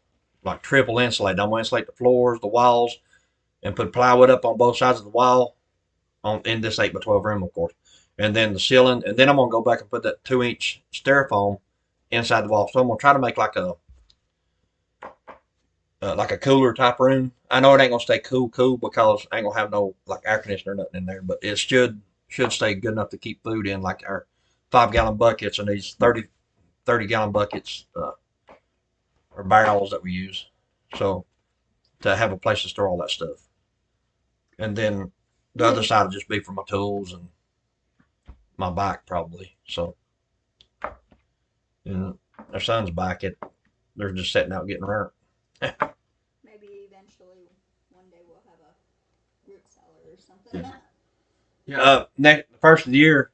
like triple insulate. I'm gonna insulate the floors, the walls, and put plywood up on both sides of the wall in this 8 by 12 room, of course. And then the ceiling, and then I'm gonna go back and put that 2-inch styrofoam inside the wall. So I'm gonna try to make like a cooler type room. I know it ain't gonna stay cool because I ain't gonna have no like air conditioner or nothing in there, but it should stay good enough to keep food in, like our 5-gallon buckets and these 30-gallon buckets, or barrels that we use. So to have a place to store all that stuff. And then the other side will just be for my tools and my bike probably. So, and our son's bike, they're just sitting out getting burnt. Maybe eventually one day we'll have a root cellar or something. Yeah. Next first of the year,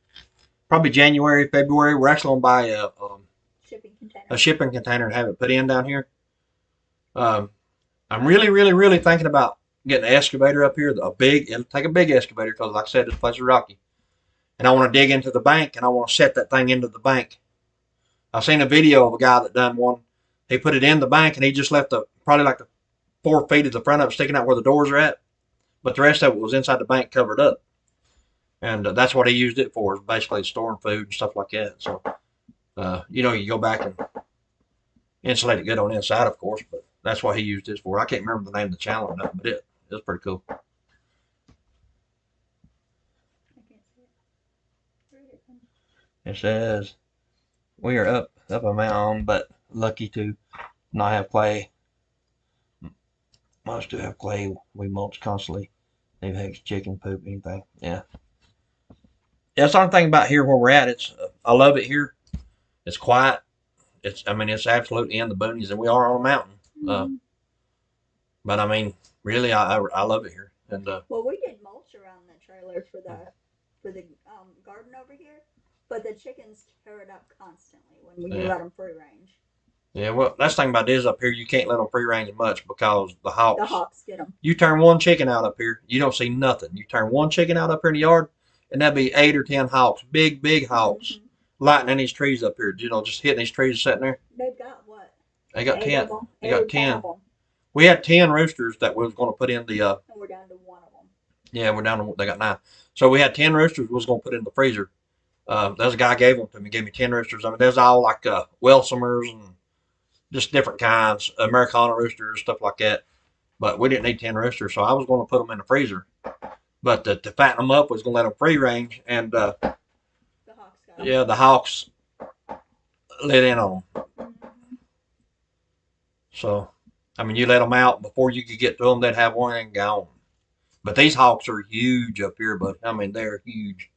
probably January, February, we're actually gonna buy a shipping container and have it put in down here. I'm really thinking about getting an excavator up here. It'll take a big excavator because, like I said, this place is rocky. And I want to dig into the bank, and I want to set that thing into the bank. I've seen a video of a guy that done one. He put it in the bank, and he just left probably like the 4 feet of the front of it sticking out where the doors are at. But the rest of it was inside the bank covered up. And that's what he used it for, is basically storing food and stuff like that. So, you go back and insulate it good on the inside, of course, but that's what he used this for. I can't remember the name of the channel or nothing, but it was pretty cool. It says, we are up a mountain, but lucky to not have clay. Most do have clay. We mulch constantly. They've had chicken poop, anything. Yeah. Yeah, that's the only thing about here where we're at. I love it here. It's quiet. It's absolutely in the boonies, and we are on a mountain. But I mean, really, I love it here. And well, we did mulch around the trailer for the garden over here, but the chickens tear it up constantly when we let them free range. Yeah, well, that's the thing about this up here. You can't let them free range much because the hawks get them. You turn one chicken out up here, you don't see nothing. You turn one chicken out up here in the yard, and that'd be 8 or 10 hawks, big hawks, lighting in these trees up here. Just hitting these trees sitting there. They've got what? They got 10. They got 10. We had 10 roosters that we was going to put in the. And we're down to 1 of them. Yeah, we're down to. They got 9. So we had 10 roosters. We was going to put in the freezer. There's a guy gave them to me. Gave me 10 roosters. I mean, there's all like Welsumers and just different kinds, Americana roosters, stuff like that. But we didn't need 10 roosters, so I was going to put them in the freezer. But to fatten them up, was going to let them free range, and the hawks got them. Yeah, the hawks lit in on them. So, I mean, you let them out before you could get to them, they'd have one and gone. But these hawks are huge up here, but I mean, they're huge.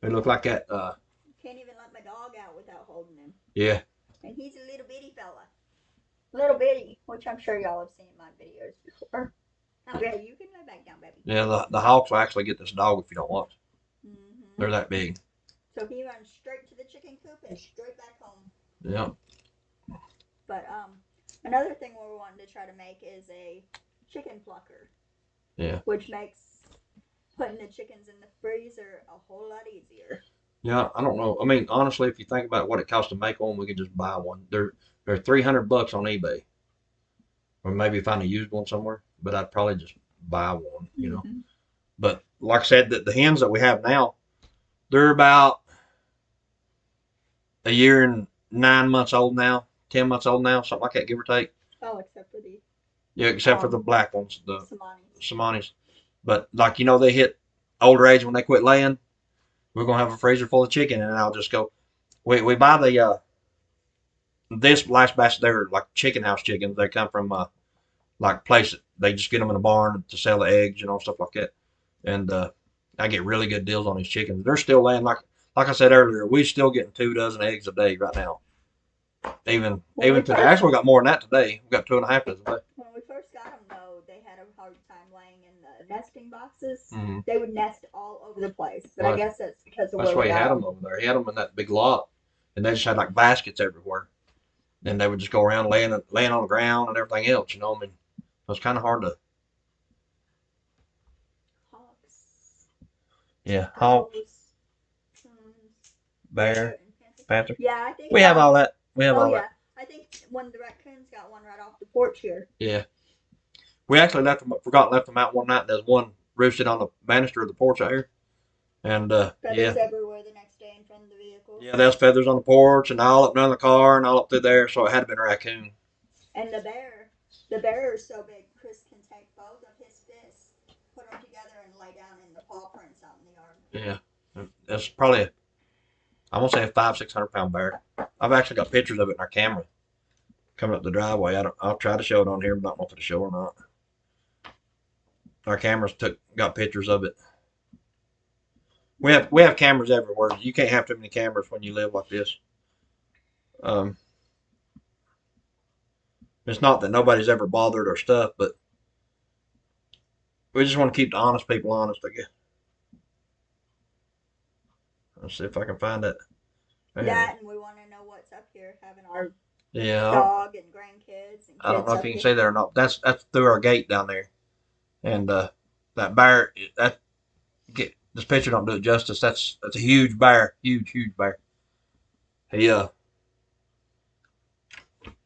They look like that. Can't even let my dog out without holding him. Yeah. And he's a little bitty fella. Little bitty, which I'm sure y'all have seen in my videos before. Oh, yeah, you can lay back down, baby. Yeah, the hawks will actually get this dog if you don't want to. They're that big. So he runs straight to the chicken coop and straight back home. Yeah. But another thing we're wanting to try to make is a chicken plucker. Yeah. Which makes putting the chickens in the freezer a whole lot easier. Yeah, I don't know. I mean, honestly, if you think about what it costs to make one, we could just buy one. They're $300 on eBay, or maybe find a used one somewhere. But I'd probably just buy one, you know. But like I said, the hens that we have now, they're about a year and 9 months old now, 10 months old now, something like that, give or take. Oh, except for the Yeah, except for the black ones, the Somanis. Somanis. But like they hit older age when they quit laying. We're gonna have a freezer full of chicken, and I'll just go. We buy the this last batch they're like chicken house chickens. They come from like places. They just get them in a barn to sell the eggs, stuff like that. And I get really good deals on these chickens. They're still laying like I said earlier. We're still getting 2 dozen eggs a day right now. Even today, actually, we got more than that today. We got 2.5 dozen a day. When we first got them, though, they had a hard time laying in the nesting boxes. Mm-hmm. They would nest all over the place, but I guess that's because of That's where why we he had them over there. He had them in that big lot, and they just had like baskets everywhere. And they would just go around laying on the ground and everything else. I mean, it was kind of hard to. Hawks. Yeah, hawk, bear, panther. Yeah, I think we have all that. We have all that. I think one of the raccoons got one right off the porch here. Yeah. We actually left them out one night. There's one roosted on the banister of the porch out here. And feathers everywhere the next day in front of the vehicle. Yeah, there's feathers on the porch and all up and down the car and all up through there. So it had to been a raccoon. And the bear is so big, Chris can take both of his fists, put them together, and lay down in the paw prints out in the yard. Yeah, it's probably I'm gonna say a 500-600 pound bear. I've actually got pictures of it in our camera coming up the driveway. I'll try to show it on here, but I don't know if it'll show or not. Our cameras got pictures of it. We have cameras everywhere. You can't have too many cameras when you live like this. It's not that nobody's ever bothered our stuff, but we just want to keep the honest people honest, I guess. Let's see if I can find it. That, and we want to know what's up here, having our Yeah, dog and grandkids. And I don't know if you can see that or not. That's through our gate down there, and that bear. This picture don't do it justice. That's a huge bear, huge bear. He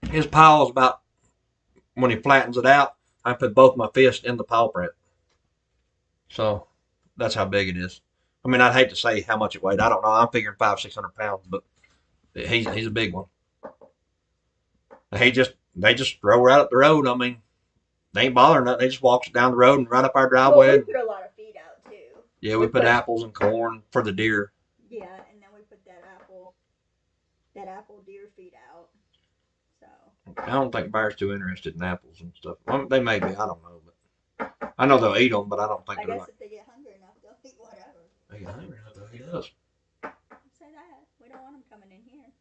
his paw is about when he flattens it out. I put both my fists in the paw print, so that's how big it is. I mean, I'd hate to say how much it weighed. I don't know. I'm figuring 500-600 pounds, but he's a big one. They just throw right up the road. I mean, they ain't bothering nothing. They just walks down the road and right up our driveway. Well, we put a lot of feed out too. Yeah, we put apples and corn for the deer. Yeah, and then we put that apple deer feed out. So I don't think bears too interested in apples and stuff. Well, they may be. I don't know, but I know they'll eat them. But I don't think I they're guess like. if they get hungry enough, they'll eat whatever. They get hungry enough, they'll eat us. Say that. We don't want them coming in here.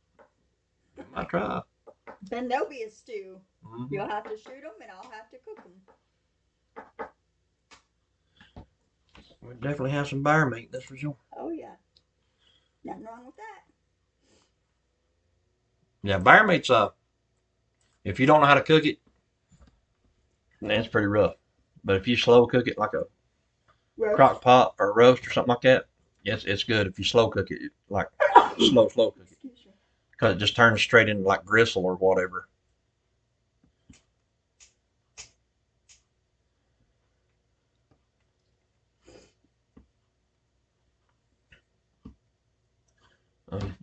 We might try. Then there'll be a stew. Mm-hmm. You'll have to shoot them, and I'll have to cook them. We definitely have some bear meat, that's for sure. Oh yeah, nothing wrong with that. Yeah, bear meat's if you don't know how to cook it, then it's pretty rough. But if you slow cook it like a crock pot or roast or something like that, yes, it's good. If you slow cook it, like slow cook it, because it just turns straight into like gristle or whatever.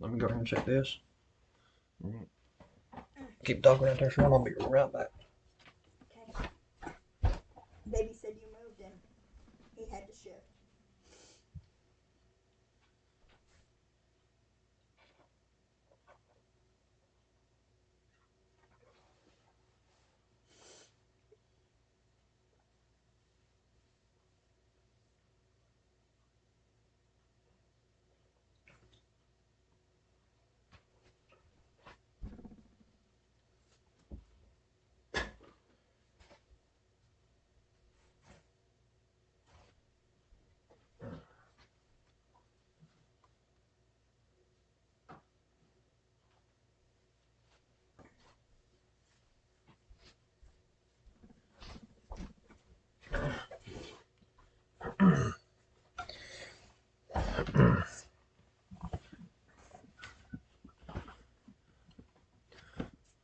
Let me go ahead and check this. Keep talking out there, Sean. I'll be right back. Okay. Baby said you moved and he had to shift.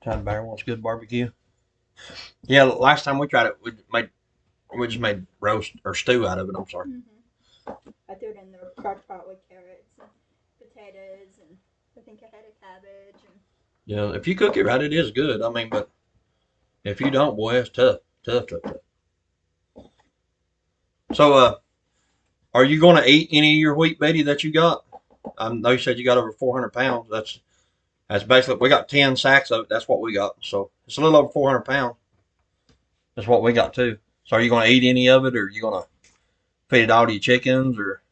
Todd Bear wants good barbecue. Yeah, last time we tried it, we just made roast or stew out of it. I'm sorry. Mm-hmm. I threw it in the crock pot with carrots and potatoes, and I think I had a cabbage. And Yeah, if you cook it right, it is good. I mean, but If you don't, boy, it's tough. Tough. So, are you going to eat any of your wheat, Betty, that you got? I know you said you got over 400 pounds. That's basically, we got 10 sacks of it. That's what we got. So it's a little over 400 pounds. That's what we got too. So are you going to eat any of it, or are you going to feed it all to your chickens, or?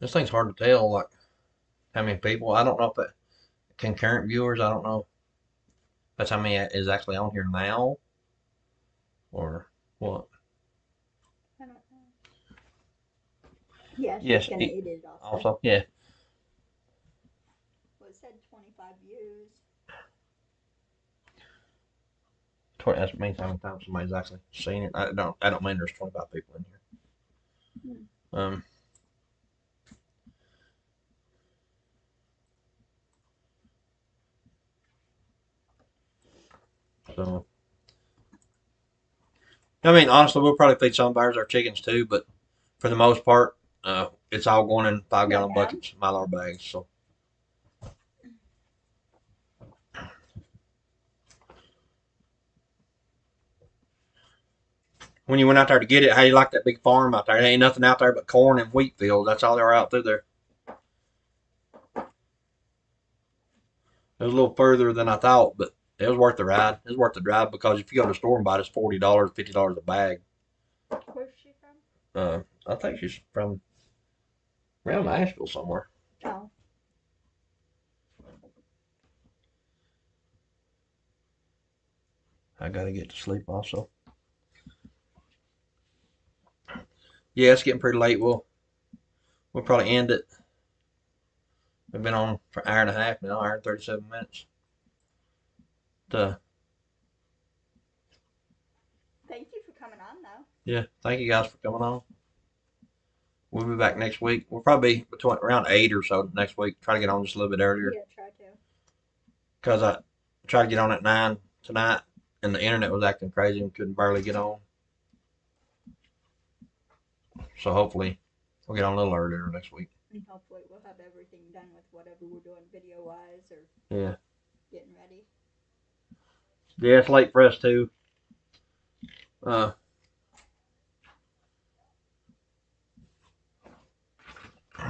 This thing's hard to tell, like how many people. I don't know if that concurrent viewers. I don't know. That's how many is actually on here now, or what? I don't know. Yeah, she's Yes. gonna eat it also. Also, yeah. Well, it said 25 views. 20, that means how many times somebody's actually seen it. I don't mean there's 25 people in here. Um. So, I mean, honestly, we'll probably feed some of ours our chickens too, but for the most part, it's all going in 5-gallon buckets, Mylar bags. So, when you went out there to get it, how you like that big farm out there? There ain't nothing out there but corn and wheat fields. That's all there out through there. It was a little further than I thought, but it was worth the ride. It was worth the drive because if you go to the store and buy it, it's $40, $50 a bag. Where's she from? I think she's from around Nashville somewhere. Oh. I gotta get to sleep also. Yeah, it's getting pretty late. We'll probably end it. We've been on for an hour and a half now, hour and 37 minutes. Thank you for coming on, though. Yeah, thank you guys for coming on. We'll be back next week. We'll probably be between around 8 or so next week. Try to get on just a little bit earlier. Yeah, try to. Because I tried to get on at 9 tonight, and the internet was acting crazy and couldn't barely get on. So hopefully we'll get on a little earlier next week. And hopefully we'll have everything done with whatever we're doing video-wise or getting ready. Yeah, it's late for us too.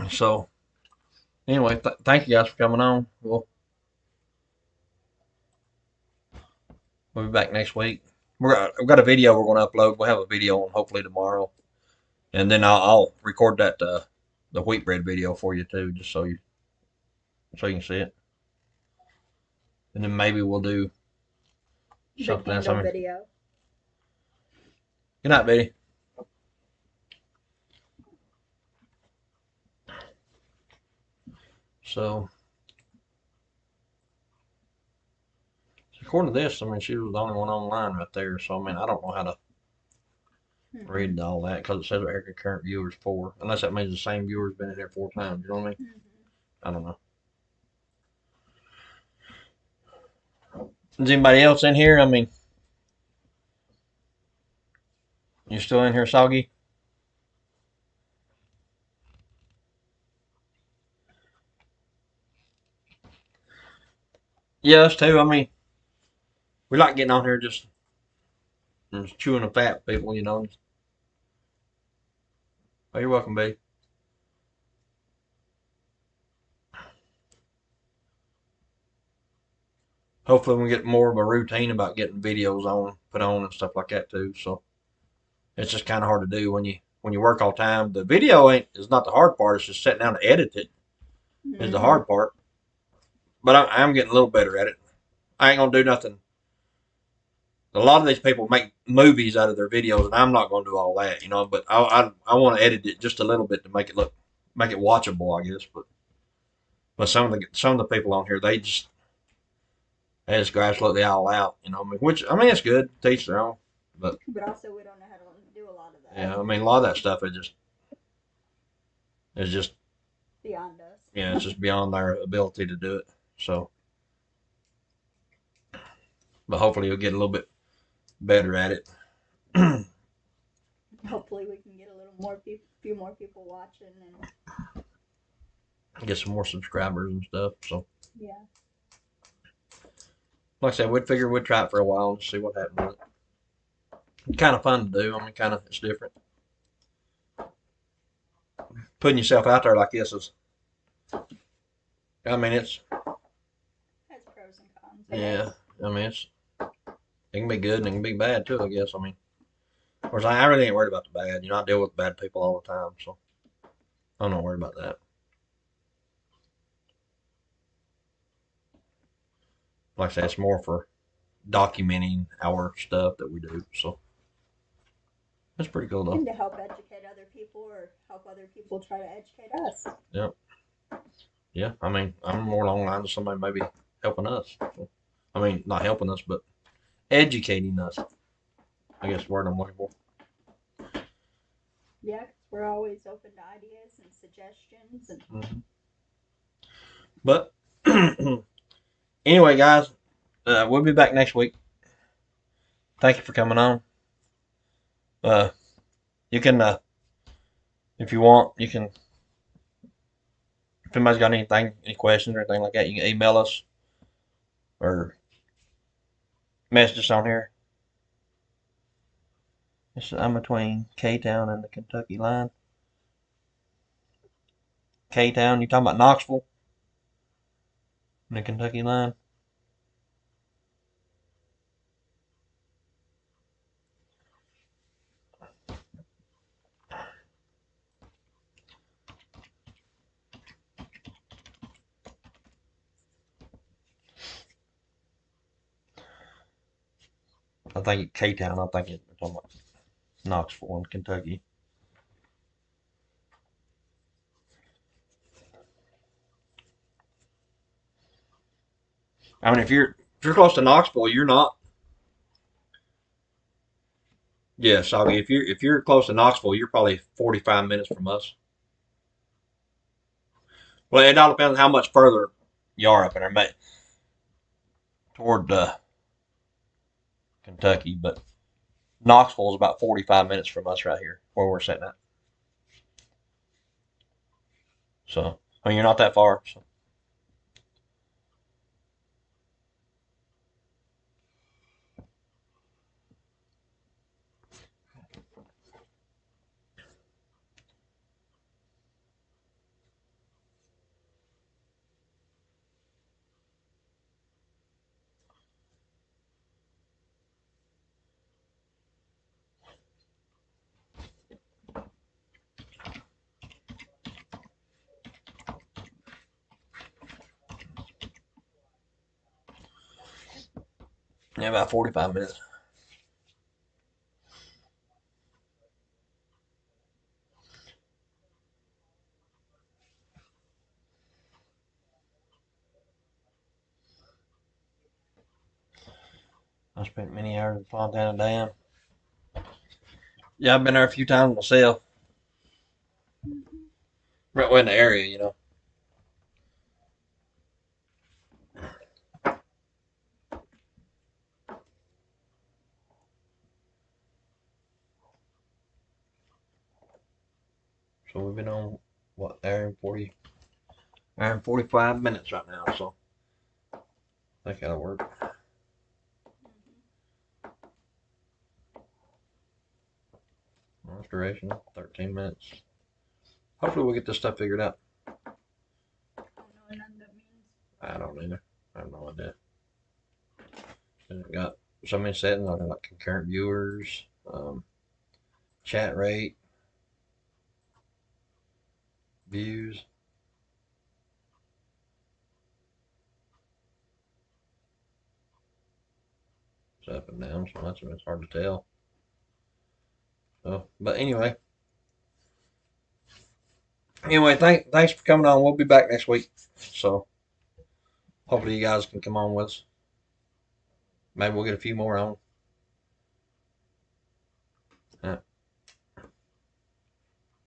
So anyway, thank you guys for coming on. We'll be back next week. We've got a video we're going to upload. We'll have a video on hopefully tomorrow, and then I'll record that the wheat bread video for you too, just so you can see it. And then maybe we'll do something else. Video. Good night, Betty. So, according to this, I mean, she was the only one online right there. So, I mean, I don't know how to read all that because it says right here concurrent viewers 4. Unless that means the same viewer's been in there 4 times. You know what I mean? I don't know. Is anybody else in here? I mean, you still in here, Soggy? Yeah, us too. I mean, we like getting on here just chewing the fat, people, you know. Oh, you're welcome, babe. Hopefully we get more of a routine about getting videos put on and stuff like that too. So it's just kind of hard to do when you work all the time. The video is not the hard part. It's just sitting down to edit it is the hard part. But I'm getting a little better at it. I ain't gonna do nothing. A lot of these people make movies out of their videos, and I'm not gonna do all that, you know. But I want to edit it just a little bit to make it watchable, I guess. But But some of the people on here, they just go absolutely all out. You know, I mean, which I mean, it's good. Teach their own. But also, we don't know how to do a lot of that. yeah, I mean, a lot of that stuff is just Beyond us. yeah, it's just beyond their ability to do it. So, but hopefully, you'll get a little bit better at it. Hopefully, we can get a little more few more people watching and Get some more subscribers and stuff. So, yeah. like I said, we'd figure we'd try it for a while and see what happens with it. It's kind of fun to do. I mean, kind of it's different. Putting yourself out there like this is. I mean, it's Has pros and cons. yeah. I mean, it can be good and it can be bad too. I guess. I mean, of course, I really ain't worried about the bad. You know, I deal with bad people all the time, so I'm not worried about that. Like I said, it's more for documenting our stuff that we do. So that's pretty cool though. And to help educate other people or help other people try to educate us. Yeah. Yeah. I mean, I'm more along the lines of somebody maybe helping us. So, I mean, not helping us, but educating us. I guess the word I'm looking for. Yeah, because we're always open to ideas and suggestions. And Mm-hmm. But anyway, guys, we'll be back next week. Thank you for coming on. Uh, you can, if you want, you can. If anybody's got anything, any questions or anything like that, you can email us or message us on here. I'm between K Town and the Kentucky line. K Town, you talking about Knoxville and the Kentucky line? I think K Town. I think it's talking about Knoxville and Kentucky. I mean, if you're close to Knoxville, you're not. Yes, Soggy. If you're close to Knoxville, you're probably 45 minutes from us. Well, it all depends on how much further you are up in there, but toward Kentucky. But Knoxville is about 45 minutes from us right here, where we're sitting at. So, I mean, you're not that far. So. Yeah, about 45 minutes. I spent many hours in Fontana Dam. Yeah, I've been there a few times myself. Right in the area, you know. So we've been on what hour and 45 minutes right now. So I think that'll work. Duration 13 minutes. Hopefully we'll get this stuff figured out. I don't know what none of that means. I don't either. I have no idea. And I've got so many settings. I've got like concurrent viewers, chat rate, views. It's up and down, so it's hard to tell. So, but anyway, Anyway, thanks for coming on. We'll be back next week. So hopefully you guys can come on with us. Maybe we'll get a few more on.